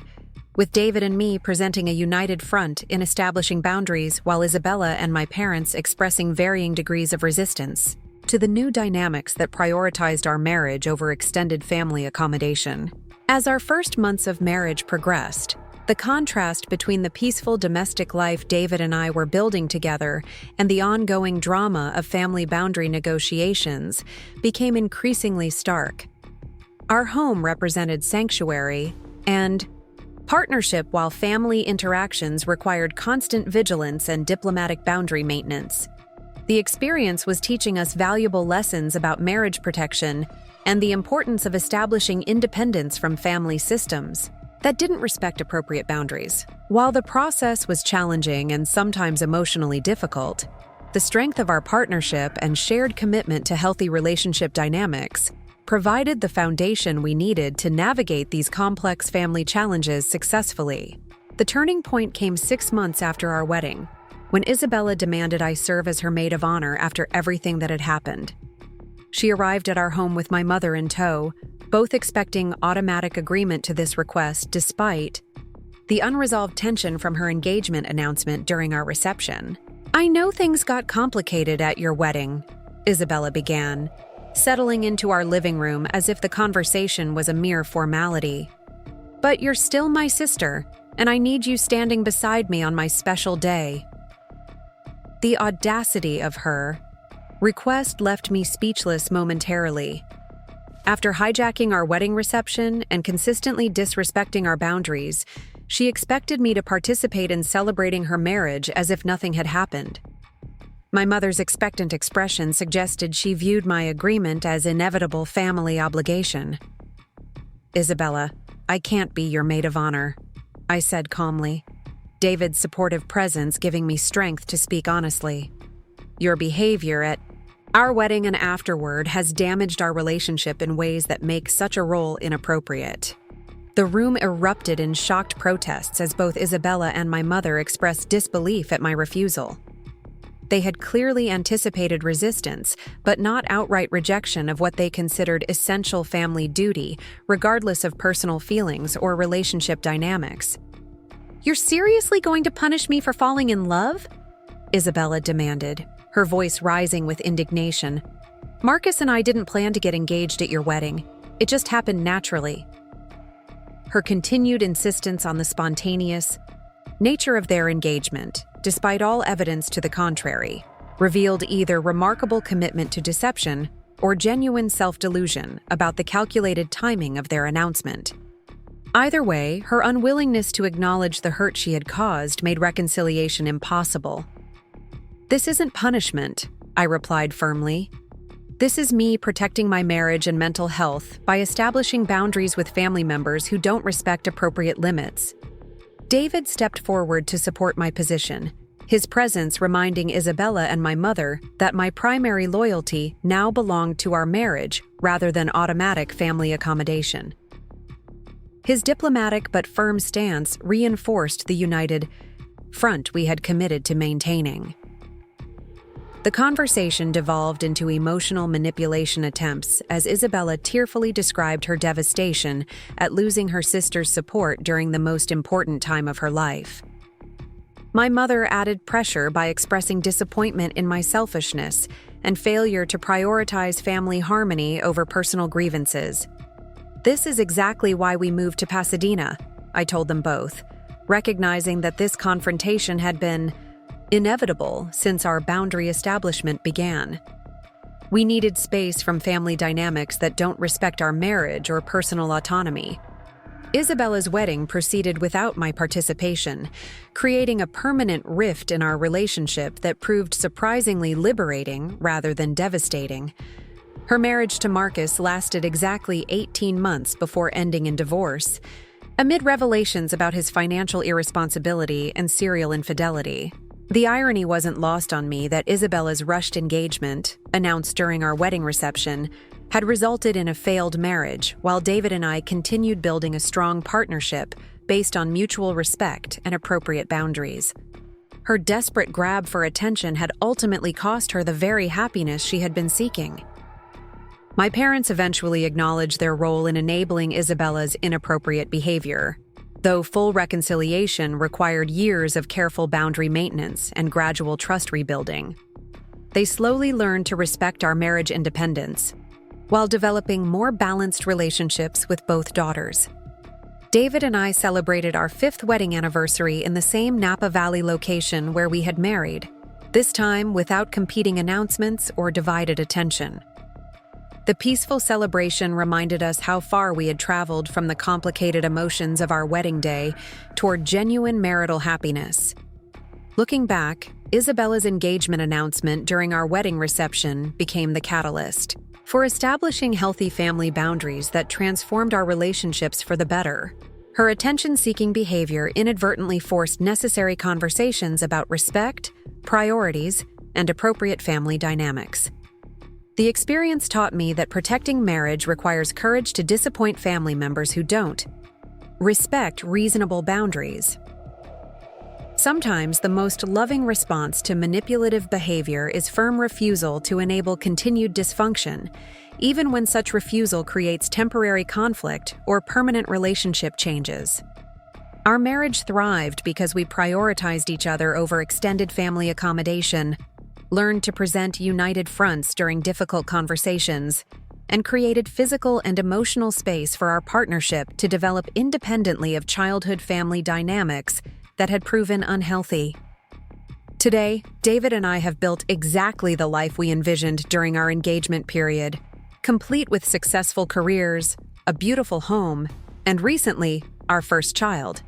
with David and me presenting a united front in establishing boundaries while Isabella and my parents expressing varying degrees of resistance to the new dynamics that prioritized our marriage over extended family accommodation. As our first months of marriage progressed, the contrast between the peaceful domestic life David and I were building together and the ongoing drama of family boundary negotiations became increasingly stark. Our home represented sanctuary and partnership, while family interactions required constant vigilance and diplomatic boundary maintenance. The experience was teaching us valuable lessons about marriage protection and the importance of establishing independence from family systems that didn't respect appropriate boundaries. While the process was challenging and sometimes emotionally difficult, the strength of our partnership and shared commitment to healthy relationship dynamics provided the foundation we needed to navigate these complex family challenges successfully. The turning point came 6 months after our wedding, when Isabella demanded I serve as her maid of honor after everything that had happened. She arrived at our home with my mother in tow, both expecting automatic agreement to this request despite the unresolved tension from her engagement announcement during our reception. "I know things got complicated at your wedding," Isabella began, settling into our living room as if the conversation was a mere formality. "But you're still my sister, and I need you standing beside me on my special day." The audacity of her request left me speechless momentarily. After hijacking our wedding reception and consistently disrespecting our boundaries, she expected me to participate in celebrating her marriage as if nothing had happened. My mother's expectant expression suggested she viewed my agreement as inevitable family obligation. "Isabella, I can't be your maid of honor," I said calmly, David's supportive presence giving me strength to speak honestly. "Your behavior at our wedding and afterward has damaged our relationship in ways that make such a role inappropriate." The room erupted in shocked protests as both Isabella and my mother expressed disbelief at my refusal. They had clearly anticipated resistance, but not outright rejection of what they considered essential family duty, regardless of personal feelings or relationship dynamics. "You're seriously going to punish me for falling in love?" Isabella demanded, her voice rising with indignation. "Marcus and I didn't plan to get engaged at your wedding. It just happened naturally." Her continued insistence on the spontaneous nature of their engagement, despite all evidence to the contrary, revealed either remarkable commitment to deception or genuine self-delusion about the calculated timing of their announcement. Either way, her unwillingness to acknowledge the hurt she had caused made reconciliation impossible. "This isn't punishment," I replied firmly. "This is me protecting my marriage and mental health by establishing boundaries with family members who don't respect appropriate limits." David stepped forward to support my position, his presence reminding Isabella and my mother that my primary loyalty now belonged to our marriage rather than automatic family accommodation. His diplomatic but firm stance reinforced the united front we had committed to maintaining. The conversation devolved into emotional manipulation attempts as Isabella tearfully described her devastation at losing her sister's support during the most important time of her life. My mother added pressure by expressing disappointment in my selfishness and failure to prioritize family harmony over personal grievances. "This is exactly why we moved to Pasadena," I told them both, recognizing that this confrontation had been inevitable since our boundary establishment began. We needed space from family dynamics that don't respect our marriage or personal autonomy. Isabella's wedding proceeded without my participation, creating a permanent rift in our relationship that proved surprisingly liberating rather than devastating. Her marriage to Marcus lasted exactly 18 months before ending in divorce, amid revelations about his financial irresponsibility and serial infidelity. The irony wasn't lost on me that Isabella's rushed engagement, announced during our wedding reception, had resulted in a failed marriage, while David and I continued building a strong partnership based on mutual respect and appropriate boundaries. Her desperate grab for attention had ultimately cost her the very happiness she had been seeking. My parents eventually acknowledged their role in enabling Isabella's inappropriate behavior, though full reconciliation required years of careful boundary maintenance and gradual trust rebuilding. They slowly learned to respect our marriage independence, while developing more balanced relationships with both daughters. David and I celebrated our 5th wedding anniversary in the same Napa Valley location where we had married, this time without competing announcements or divided attention. The peaceful celebration reminded us how far we had traveled from the complicated emotions of our wedding day toward genuine marital happiness. Looking back, Isabella's engagement announcement during our wedding reception became the catalyst for establishing healthy family boundaries that transformed our relationships for the better. Her attention-seeking behavior inadvertently forced necessary conversations about respect, priorities, and appropriate family dynamics. The experience taught me that protecting marriage requires courage to disappoint family members who don't respect reasonable boundaries. Sometimes the most loving response to manipulative behavior is firm refusal to enable continued dysfunction, even when such refusal creates temporary conflict or permanent relationship changes. Our marriage thrived because we prioritized each other over extended family accommodation, learned to present united fronts during difficult conversations, and created physical and emotional space for our partnership to develop independently of childhood family dynamics that had proven unhealthy. Today, David and I have built exactly the life we envisioned during our engagement period, complete with successful careers, a beautiful home, and recently, our first child.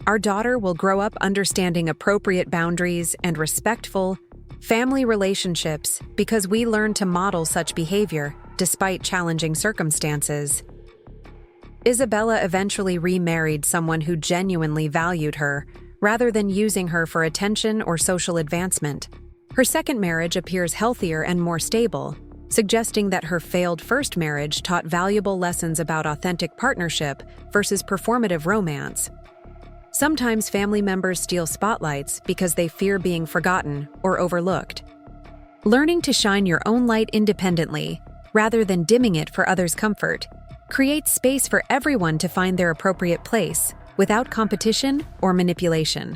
Our daughter will grow up understanding appropriate boundaries and respectful family relationships because we learned to model such behavior despite challenging circumstances. Isabella eventually remarried someone who genuinely valued her, rather than using her for attention or social advancement. Her second marriage appears healthier and more stable, suggesting that her failed first marriage taught valuable lessons about authentic partnership versus performative romance. Sometimes family members steal spotlights because they fear being forgotten or overlooked. Learning to shine your own light independently, rather than dimming it for others' comfort, creates space for everyone to find their appropriate place, without competition or manipulation.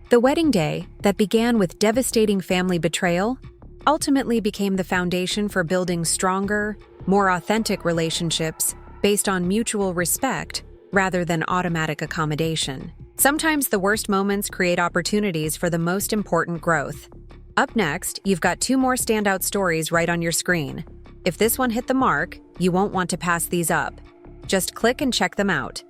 The wedding day, that began with devastating family betrayal, ultimately became the foundation for building stronger, more authentic relationships based on mutual respect rather than automatic accommodation. Sometimes the worst moments create opportunities for the most important growth. Up next, you've got 2 more standout stories right on your screen. If this one hit the mark, you won't want to pass these up. Just click and check them out.